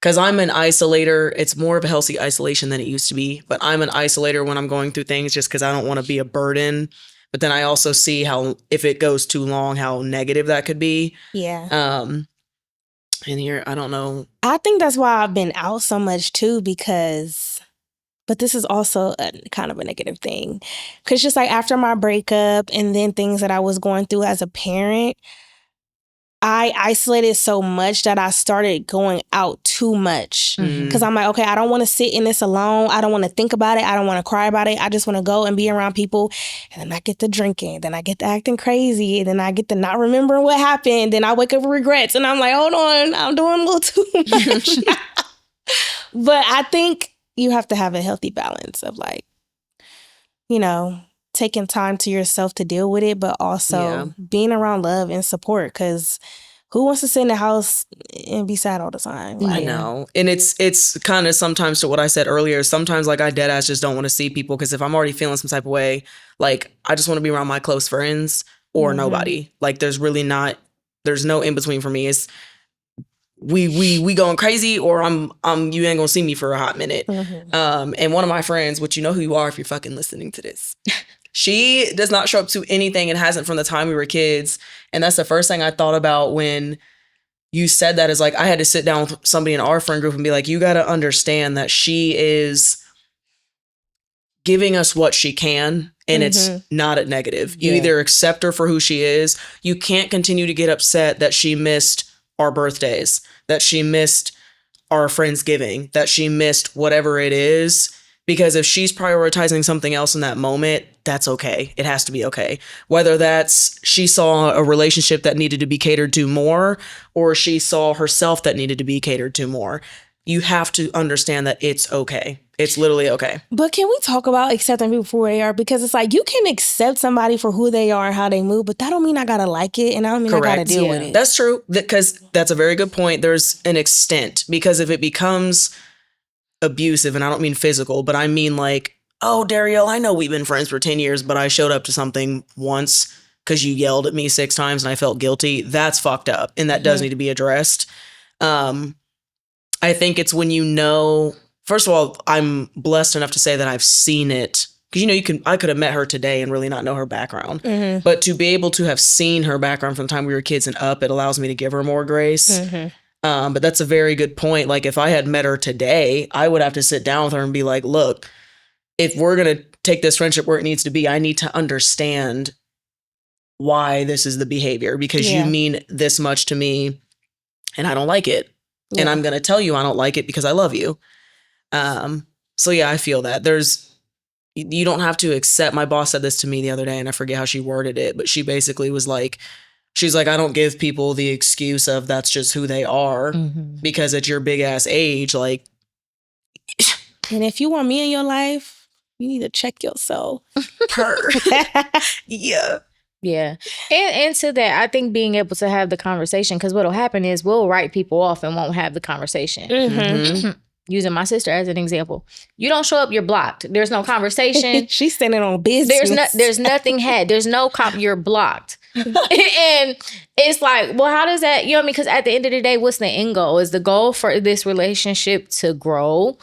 Speaker 2: because I'm an isolator. It's more of a healthy isolation than it used to be, but I'm an isolator when I'm going through things just because I don't want to be a burden. But then I also see how, if it goes too long, how negative that could be.
Speaker 3: Yeah.
Speaker 2: And here, I don't know.
Speaker 3: I think that's why I've been out so much too, because, but this is also a kind of a negative thing. Because just like after my breakup and then things that I was going through as a parent, I isolated so much that I started going out too much. Because I'm like, okay, I don't want to sit in this alone. I don't want to think about it. I don't want to cry about it. I just want to go and be around people. And then I get to drinking. Then I get to acting crazy. And then I get to not remembering what happened. Then I wake up with regrets. And I'm like, hold on, I'm doing a little too much. But I think you have to have a healthy balance of like, you know, taking time to yourself to deal with it, but also being around love and support. Because who wants to sit in the house and be sad all the time?
Speaker 2: I know. And it's kind of sometimes to what I said earlier. Sometimes like I dead ass just don't want to see people, because if I'm already feeling some type of way, like I just want to be around my close friends or nobody. Like there's no in between for me. It's we going crazy, or I'm you ain't gonna see me for a hot minute. And one of my friends, which you know who you are if you're fucking listening to this, she does not show up to anything and hasn't from the time we were kids. And that's the first thing I thought about when you said that, is like I had to sit down with somebody in our friend group and be like, you got to understand that she is giving us what she can, and it's not a negative. You either accept her for who she is. You can't continue to get upset that she missed our birthdays, that she missed our Friendsgiving, that she missed whatever it is. Because if she's prioritizing something else in that moment, that's okay. It has to be okay. Whether that's she saw a relationship that needed to be catered to more, or she saw herself that needed to be catered to more. You have to understand that it's okay. It's literally okay.
Speaker 3: But can we talk about accepting people for who they are? Because it's like, you can accept somebody for who they are and how they move, but that don't mean I gotta like it, and I don't mean I gotta deal with it.
Speaker 2: That's true. Because that's a very good point. There's an extent. Because if it becomes abusive, and I don't mean physical, but I mean like, oh, Darielle, I know we've been friends for 10 years, but I showed up to something once because you yelled at me 6 times and I felt guilty. That's fucked up. And that does need to be addressed. I think it's when you know, first of all, I'm blessed enough to say that I've seen it. Because, you know, I could have met her today and really not know her background. But to be able to have seen her background from the time we were kids and up, it allows me to give her more grace. But that's a very good point. Like if I had met her today, I would have to sit down with her and be like, look, if we're going to take this friendship where it needs to be, I need to understand why this is the behavior, because you mean this much to me and I don't like it. And I'm going to tell you I don't like it because I love you. So yeah, I feel that you don't have to accept. My boss said this to me the other day and I forget how she worded it, but she basically was like, she's like, I don't give people the excuse of that's just who they are because at your big ass age, like.
Speaker 3: And if you want me in your life, you need to check yourself.
Speaker 2: Yeah.
Speaker 1: Yeah. And to that, I think being able to have the conversation, because what'll happen is we'll write people off and won't have the conversation. Using my sister as an example. You don't show up, you're blocked. There's no conversation.
Speaker 3: She's standing on business.
Speaker 1: There's nothing had. There's no you're blocked. And it's like, well, how does that, you know what I mean? Because at the end of the day, what's the end goal? Is the goal for this relationship to grow?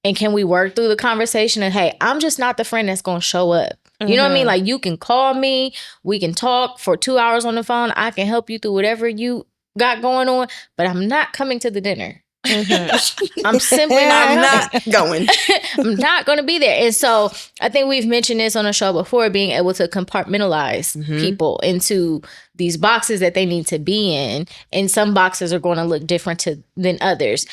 Speaker 1: And can we work through the conversation of, hey, I'm just not the friend that's going to show up. You know what I mean? Like, you can call me. We can talk for 2 hours on the phone. I can help you through whatever you got going on. But I'm not coming to the dinner. I'm simply not
Speaker 2: going.
Speaker 1: I'm not going to be there. And so I think we've mentioned this on the show before, being able to compartmentalize people into these boxes that they need to be in. And some boxes are going to look different than others.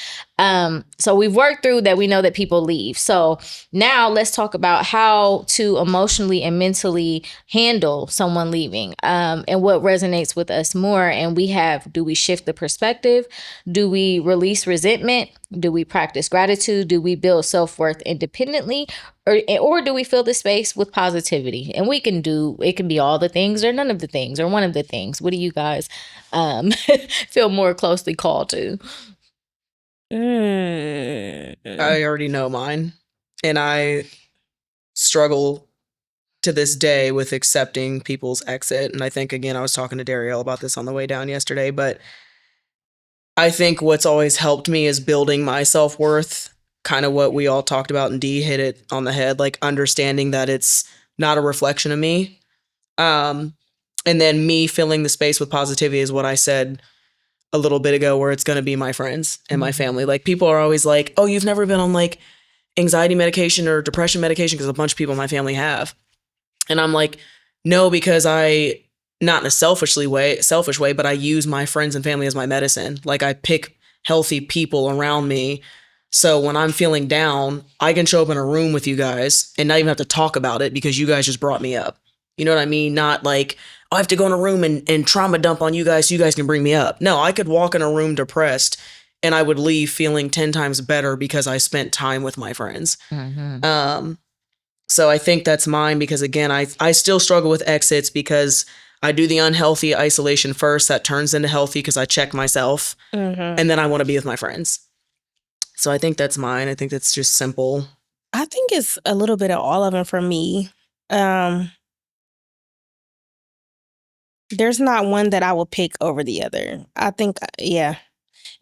Speaker 1: So we've worked through that. We know that people leave. So now let's talk about how to emotionally and mentally handle someone leaving, and what resonates with us more. And do we shift the perspective? Do we release resentment? Do we practice gratitude? Do we build self-worth independently? Or do we fill the space with positivity? And it can be all the things or none of the things or one of the things. What do you guys feel more closely called to?
Speaker 2: I already know mine. And I struggle to this day with accepting people's exit. And I think, again, I was talking to Darielle about this on the way down yesterday, but I think what's always helped me is building my self-worth, kind of what we all talked about, and Dee hit it on the head, like understanding that it's not a reflection of me. And then me filling the space with positivity is what I said a little bit ago, where it's going to be my friends and my family. Like, people are always like, oh, you've never been on like anxiety medication or depression medication, because a bunch of people in my family have. And I'm like, no, because I, not in a selfish way, but I use my friends and family as my medicine. Like, I pick healthy people around me. So when I'm feeling down, I can show up in a room with you guys and not even have to talk about it because you guys just brought me up. You know what I mean? Not like, I have to go in a room and trauma dump on you guys so you guys can bring me up. No, I could walk in a room depressed and I would leave feeling 10 times better because I spent time with my friends.
Speaker 1: Mm-hmm.
Speaker 2: So I think that's mine, because again, I still struggle with exits because I do the unhealthy isolation first. That turns into healthy because I check myself, and then I want to be with my friends. So I think that's mine. I think that's just simple.
Speaker 3: I think it's a little bit of all of them for me. There's not one that I will pick over the other. I think, yeah,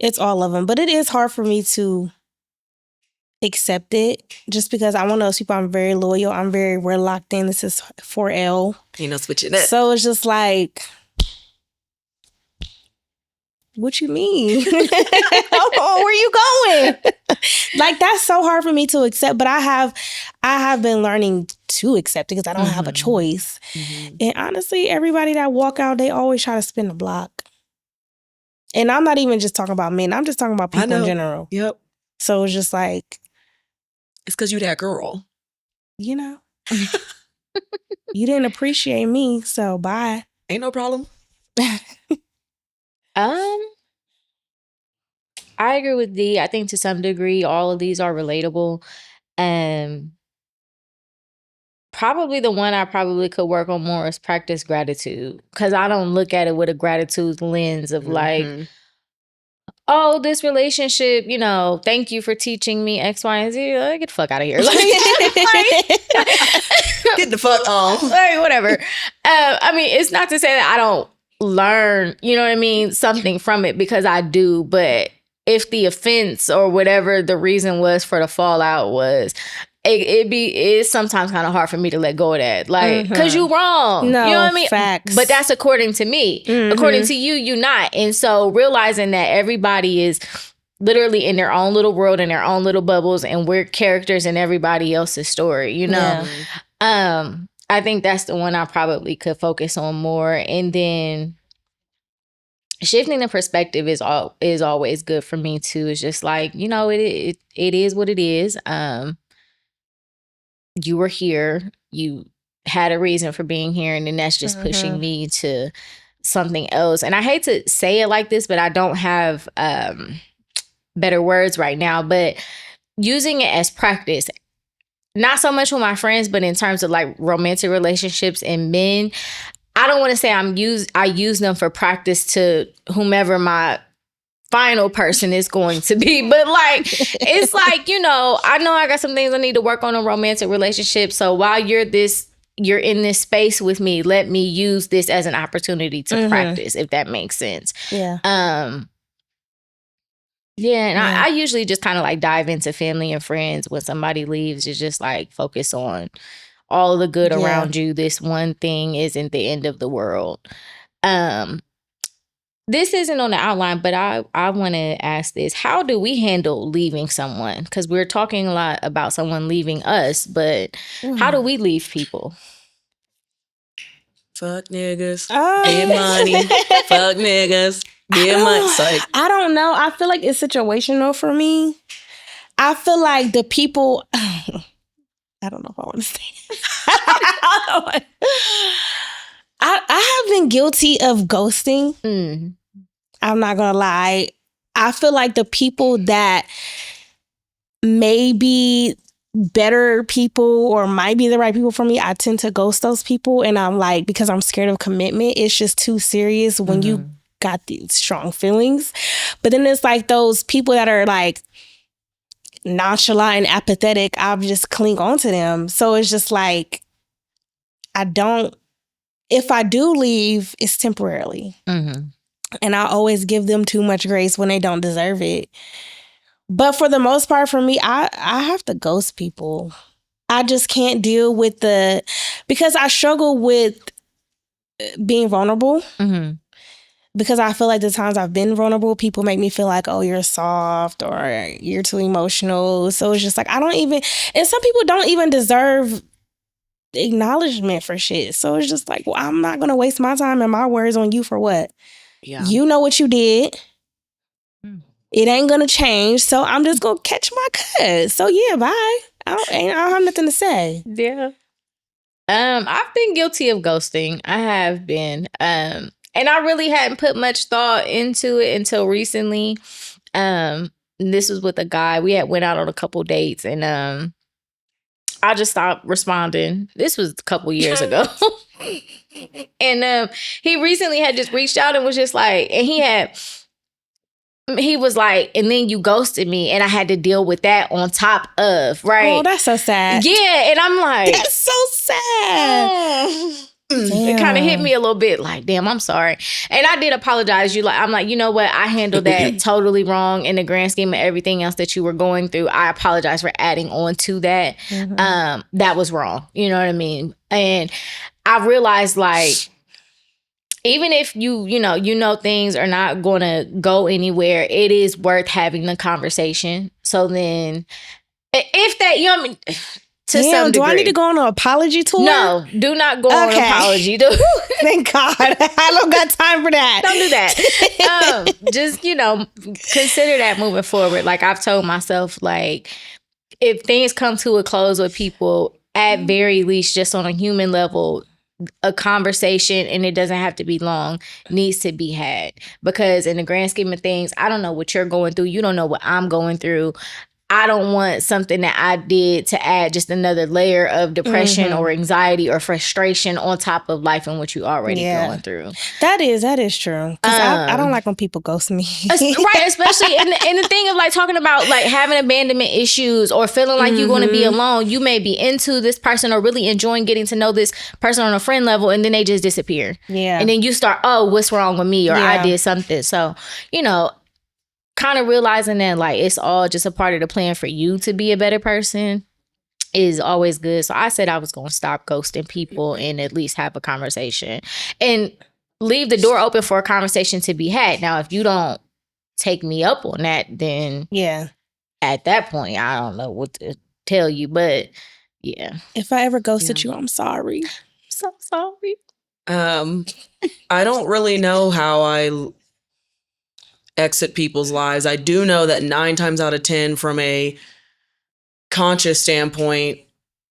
Speaker 3: it's all of them. But it is hard for me to accept it, just because I'm one of those people. I'm very loyal. We're locked in. This is 4L.
Speaker 2: You know, switching it.
Speaker 3: So it's just like, what you mean? Where you going? Like, that's so hard for me to accept. But I have been learning to accept it because I don't have a choice. And honestly, everybody that walk out, they always try to spin the block. And I'm not even just talking about men. I'm just talking about people in general.
Speaker 2: Yep.
Speaker 3: So it's just like,
Speaker 2: it's because you that girl.
Speaker 3: You know, you didn't appreciate me, so bye.
Speaker 2: Ain't no problem.
Speaker 1: I agree with Dee. I think to some degree, all of these are relatable. Probably the one I probably could work on more is practice gratitude, because I don't look at it with a gratitude lens of like, oh, this relationship, you know, thank you for teaching me X, Y, and Z. Get the fuck out of here. Like,
Speaker 2: get the fuck on.
Speaker 1: Like, whatever. I mean, it's not to say that I don't learn, you know what I mean, something from it, because I do. But if the offense or whatever the reason was for the fallout was, it's sometimes kind of hard for me to let go of that. Like, because you wrong.
Speaker 3: No,
Speaker 1: you know what I mean?
Speaker 3: Facts.
Speaker 1: But that's according to me. According to you, you not. And so realizing that everybody is literally in their own little world, in their own little bubbles, and we're characters in everybody else's story, you know? Yeah. I think that's the one I probably could focus on more. And then shifting the perspective is always good for me too. It's just like, you know, it is what it is. You were here, you had a reason for being here, and then that's just pushing me to something else. And I hate to say it like this, but I don't have better words right now, but using it as practice, not so much with my friends, but in terms of like romantic relationships and men, I don't want to say I use them for practice to whomever my final person is going to be, but like, it's like, you know I got some things I need to work on in romantic relationships. So while you're in this space with me, let me use this as an opportunity to practice, if that makes sense. Yeah. I usually just kind of like dive into family and friends when somebody leaves. It's just like focus on all of the good around you. This one thing isn't the end of the world. This isn't on the outline, but I want to ask this. How do we handle leaving someone? Because we're talking a lot about someone leaving us, but how do we leave people?
Speaker 2: Fuck niggas. Get money. Fuck niggas. Get money.
Speaker 3: I don't know. I feel like it's situational for me. I feel like the people... I don't know if I want to say it. I have been guilty of ghosting. I'm not gonna lie. I feel like the people that may be better people or might be the right people for me, I tend to ghost those people. And I'm like, because I'm scared of commitment, it's just too serious when you got these strong feelings. But then it's like those people that are like nonchalant and apathetic, I'll just cling on to them. So it's just like, if I do leave, it's temporarily. And I always give them too much grace when they don't deserve it. But for the most part, for me, I have to ghost people. I just can't deal with because I struggle with being vulnerable.
Speaker 1: Mm-hmm.
Speaker 3: Because I feel like the times I've been vulnerable, people make me feel like, oh, you're soft or you're too emotional. So it's just like, and some people don't even deserve acknowledgement for shit. So it's just like, well, I'm not going to waste my time and my words on you for what?
Speaker 2: Yeah.
Speaker 3: You know what you did. It ain't going to change. So I'm just going to catch my cut. So yeah, bye. I don't have nothing to say.
Speaker 1: Yeah. I've been guilty of ghosting. I have been. And I really hadn't put much thought into it until recently. This was with a guy. We had went out on a couple dates, and I just stopped responding. This was a couple years ago. And he recently had just reached out and was just like, and he was like, and then you ghosted me, and I had to deal with that on top of, right?
Speaker 3: Oh, that's so sad.
Speaker 1: Yeah, and I'm like,
Speaker 3: that's so sad.
Speaker 1: It kind of hit me a little bit like, damn, I'm sorry. And I did apologize. I'm like, you know what? I handled that totally wrong in the grand scheme of everything else that you were going through. I apologize for adding on to that. Mm-hmm. That was wrong. You know what I mean? And I realized, like, even if you know things are not going to go anywhere, it is worth having the conversation. So then if that, you know what I mean? To some degree.
Speaker 3: Do I need to go on an apology tour?
Speaker 1: No, do not go on an apology.
Speaker 3: Thank God. I don't got time for that.
Speaker 1: Don't do that. Just, consider that moving forward. Like, I've told myself, like, if things come to a close with people, at very least, just on a human level, a conversation, and it doesn't have to be long, needs to be had. Because in the grand scheme of things, I don't know what you're going through. You don't know what I'm going through. I don't want something that I did to add just another layer of depression or anxiety or frustration on top of life and what you already going through.
Speaker 3: That is true. Because I don't like when people ghost me.
Speaker 1: Right, especially in the thing of like talking about like having abandonment issues or feeling like you're going to be alone. You may be into this person or really enjoying getting to know this person on a friend level, and then they just disappear.
Speaker 3: Yeah.
Speaker 1: And then you start, oh, what's wrong with me? Or I did something. So, kind of realizing that like it's all just a part of the plan for you to be a better person is always good. So I said I was going to stop ghosting people and at least have a conversation and leave the door open for a conversation to be had. Now, if you don't take me up on that, then at that point, I don't know what to tell you. But yeah,
Speaker 3: if I ever ghosted you, I'm sorry.
Speaker 1: I'm so sorry.
Speaker 2: I don't really know how I exit people's lives. I do know that 9 times out of 10 from a conscious standpoint,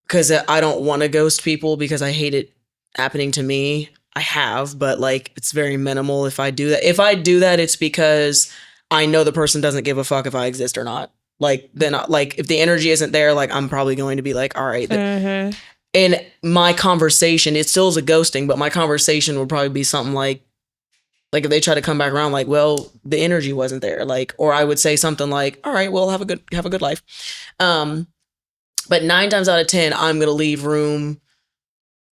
Speaker 2: because I don't want to ghost people because I hate it happening to me. I have, but like it's very minimal if I do that. If I do that, it's because I know the person doesn't give a fuck if I exist or not. Like then, like if the energy isn't there, like I'm probably going to be like, all right. And my conversation, it still is a ghosting, but my conversation would probably be something like if they try to come back around, like, well, the energy wasn't there, like, or I would say something like, all right, well, have a good life. But 9 times out of 10, I'm gonna leave room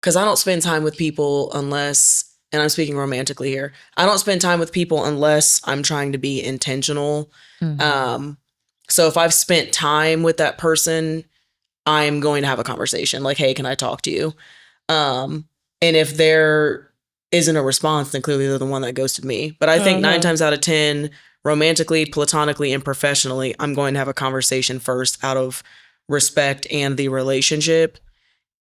Speaker 2: because I don't spend time with people unless, and I'm speaking romantically here, I don't spend time with people unless I'm trying to be intentional. So if I've spent time with that person, I'm going to have a conversation like, hey, can I talk to you? And if there isn't a response, then clearly they're the one that ghosted me. But I think 9 times out of 10, romantically, platonically, and professionally, I'm going to have a conversation first out of respect and the relationship.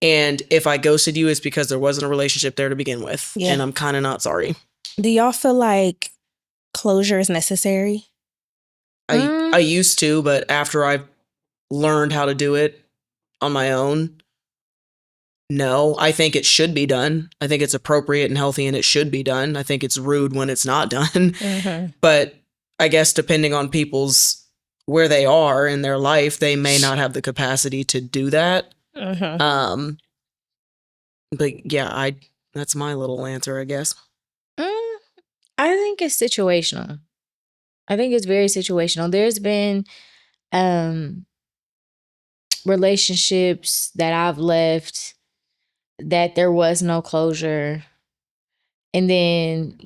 Speaker 2: And if I ghosted you, it's because there wasn't a relationship there to begin with. And I'm kind of not sorry.
Speaker 3: Do y'all feel like closure is necessary?
Speaker 2: I used to, but after I've learned how to do it on my own, no, I think it should be done. I think it's appropriate and healthy and it should be done. I think it's rude when it's not done. But I guess depending on people's where they are in their life, they may not have the capacity to do that. But yeah, that's my little answer, I guess.
Speaker 1: I think it's situational. I think it's very situational. There's been relationships that I've left that there was no closure. And then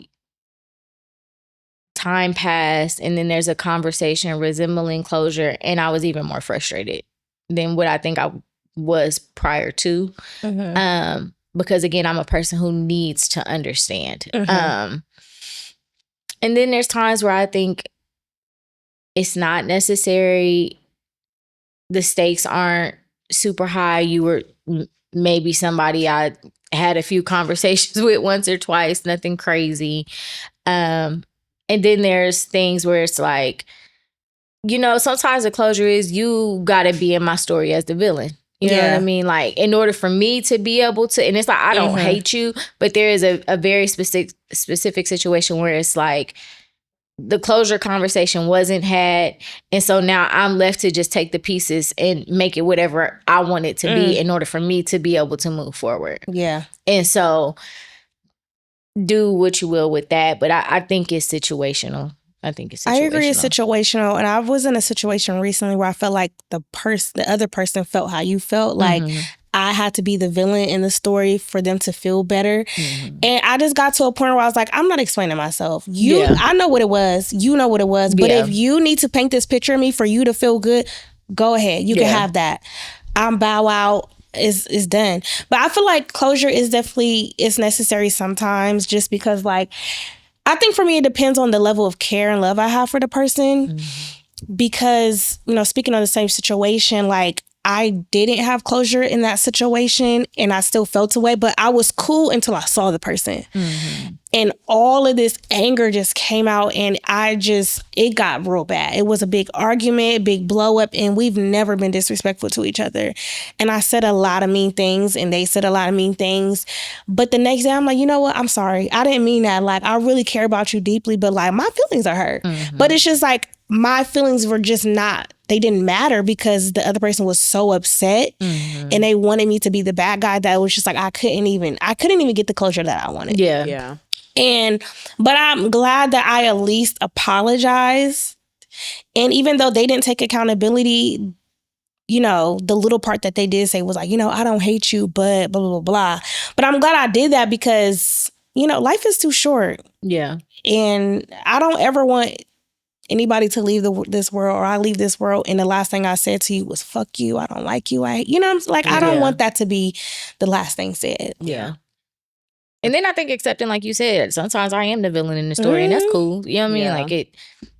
Speaker 1: time passed and then there's a conversation resembling closure, and I was even more frustrated than what I think I was prior to. Because again, I'm a person who needs to understand. And then there's times where I think it's not necessary. The stakes aren't super high. You were maybe somebody I had a few conversations with once or twice, nothing crazy. And then there's things where it's like, you know, sometimes the closure is you got to be in my story as the villain. You know what I mean? Like, in order for me to be able to, and it's like, I don't hate you, but there is a very specific situation where it's like, the closure conversation wasn't had. And so now I'm left to just take the pieces and make it whatever I want it to be in order for me to be able to move forward.
Speaker 3: Yeah.
Speaker 1: And so do what you will with that. But I think it's situational. I
Speaker 3: agree it's situational. And I was in a situation recently where I felt like the other person felt how you felt. Like I had to be the villain in the story for them to feel better. And I just got to a point where I was like, I'm not explaining myself. I know what it was. You know what it was. But if you need to paint this picture of me for you to feel good, go ahead. You can have that. I'm bow out. Is done. But I feel like closure is definitely necessary sometimes, just because like, I think for me, it depends on the level of care and love I have for the person. Because, you know, speaking of the same situation, like I didn't have closure in that situation and I still felt away, but I was cool until I saw the person. And all of this anger just came out and it got real bad. It was a big argument, big blow up, and we've never been disrespectful to each other. And I said a lot of mean things and they said a lot of mean things. But the next day I'm like, you know what? I'm sorry. I didn't mean that. Like, I really care about you deeply, but like my feelings are hurt. But it's just like, my feelings were just they didn't matter because the other person was so upset and they wanted me to be the bad guy that it was just like, I couldn't even get the closure that I wanted.
Speaker 2: Yeah.
Speaker 3: But I'm glad that I at least apologized. And even though they didn't take accountability, you know, the little part that they did say was like, you know, I don't hate you, but blah, blah, blah, blah. But I'm glad I did that because, you know, life is too short.
Speaker 1: Yeah.
Speaker 3: And I don't ever want anybody to leave this world, or I leave this world and the last thing I said to you was fuck you, I don't like you, you know, like I don't want that to be the last thing said.
Speaker 1: Yeah. And then I think accepting, like you said, sometimes I am the villain in the story and that's cool. You know what I mean? Like it.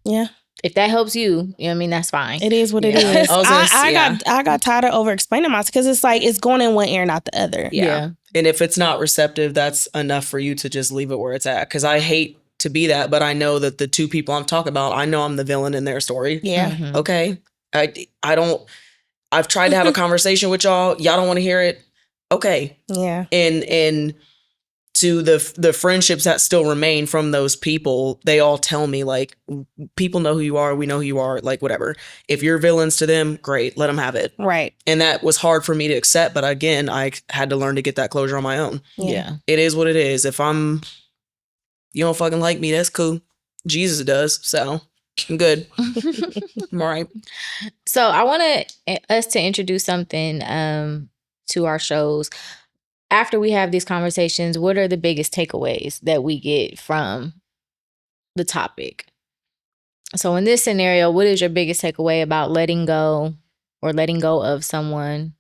Speaker 1: Yeah. If that helps you, you know what I mean? That's fine.
Speaker 3: It is what it is. I got tired of over explaining myself because it's like it's going in one ear, not the other.
Speaker 2: Yeah. And if it's not receptive, that's enough for you to just leave it where it's at. Because I hate to be that, but I know that the two people I'm talking about, I know I'm the villain in their story.
Speaker 3: Yeah.
Speaker 2: Okay. I've tried to have a conversation with y'all. Y'all don't want to hear it. Okay.
Speaker 3: Yeah.
Speaker 2: And to the friendships that still remain from those people, they all tell me like, people know who you are. We know who you are. Like whatever. If you're villains to them, great. Let them have it.
Speaker 3: Right. And
Speaker 2: that was hard for me to accept. But again, I had to learn to get that closure on my own.
Speaker 1: Yeah.
Speaker 2: It is what it is. If you don't fucking like me, that's cool. Jesus does. So I'm good. I'm all right.
Speaker 1: So I want us to introduce something to our shows. After we have these conversations, what are the biggest takeaways that we get from the topic? So in this scenario, what is your biggest takeaway about letting go or letting go of someone?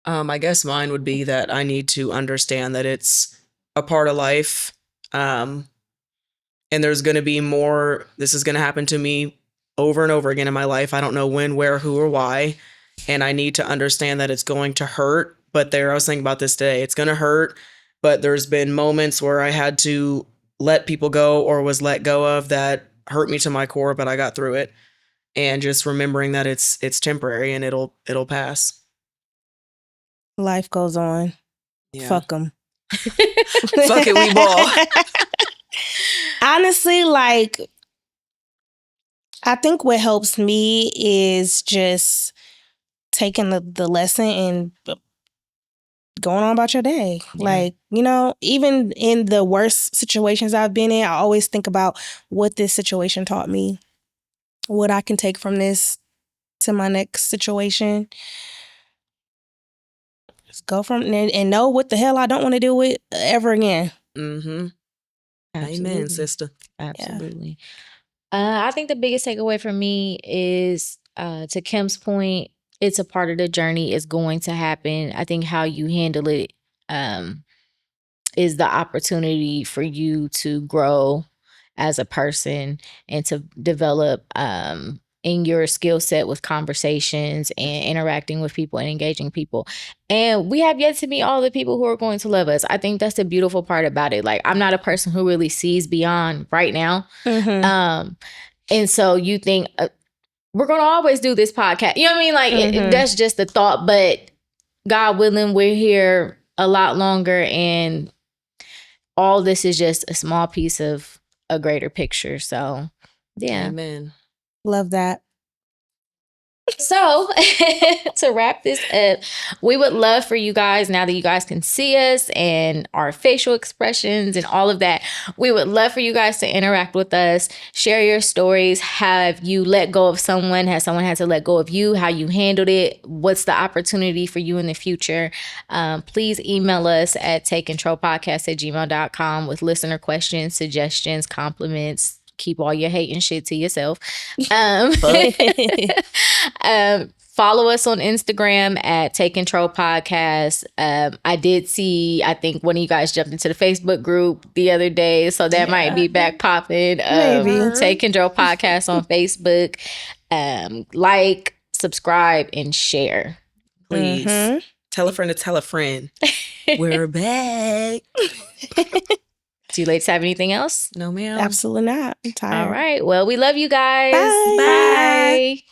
Speaker 2: I guess mine would be that I need to understand that it's a part of life. And there's going to be more. This is going to happen to me over and over again in my life. I don't know when, where, who, or why. And I need to understand that it's going to hurt. But I was thinking about this today. It's going to hurt. But there's been moments where I had to let people go or was let go of that hurt me to my core, but I got through it. And just remembering that it's temporary and it'll pass.
Speaker 3: Life goes on. Yeah. Fuck them.
Speaker 2: Fuck it, we ball.
Speaker 3: Honestly, like, I think what helps me is just taking the lesson and going on about your day. Yeah. Like, you know, even in the worst situations I've been in, I always think about what this situation taught me, what I can take from this to my next situation. Just go from there and know what the hell I don't want to deal with ever again.
Speaker 2: Mm-hmm. Amen, sister.
Speaker 1: Absolutely. I think the biggest takeaway for me is to Kim's point, it's a part of the journey. It's going to happen. I think how you handle it is the opportunity for you to grow as a person and to develop in your skill set with conversations and interacting with people and engaging people. And we have yet to meet all the people who are going to love us. I think that's the beautiful part about it. Like, I'm not a person who really sees beyond right now.
Speaker 3: Mhm.
Speaker 1: And so you think we're going to always do this podcast. You know what I mean? Like,
Speaker 3: Mhm.
Speaker 1: that's just the thought. But God willing, we're here a lot longer. And all this is just a small piece of a greater picture. So, yeah.
Speaker 2: Amen.
Speaker 3: Love that.
Speaker 1: So, to wrap this up, we would love for you guys, now that you guys can see us and our facial expressions and all of that, we would love for you guys to interact with us, share your stories. Have you let go of someone? Has someone had to let go of you? How you handled it? What's the opportunity for you in the future? Please email us at takecontrolpodcast@gmail.com with listener questions, suggestions, compliments. Keep all your hate and shit to yourself. Follow us on Instagram at Take Control Podcast. I did see, I think one of you guys jumped into the Facebook group the other day, so that might be back popping.
Speaker 3: Maybe.
Speaker 1: Take Control Podcast on Facebook. Like, subscribe, and share.
Speaker 2: Please.
Speaker 3: Mhm.
Speaker 2: Tell a friend to tell a friend. We're back.
Speaker 1: Do you ladies have anything else?
Speaker 2: No, ma'am.
Speaker 3: Absolutely not. I'm tired.
Speaker 1: All right. Well, we love you guys.
Speaker 3: Bye.
Speaker 1: Bye.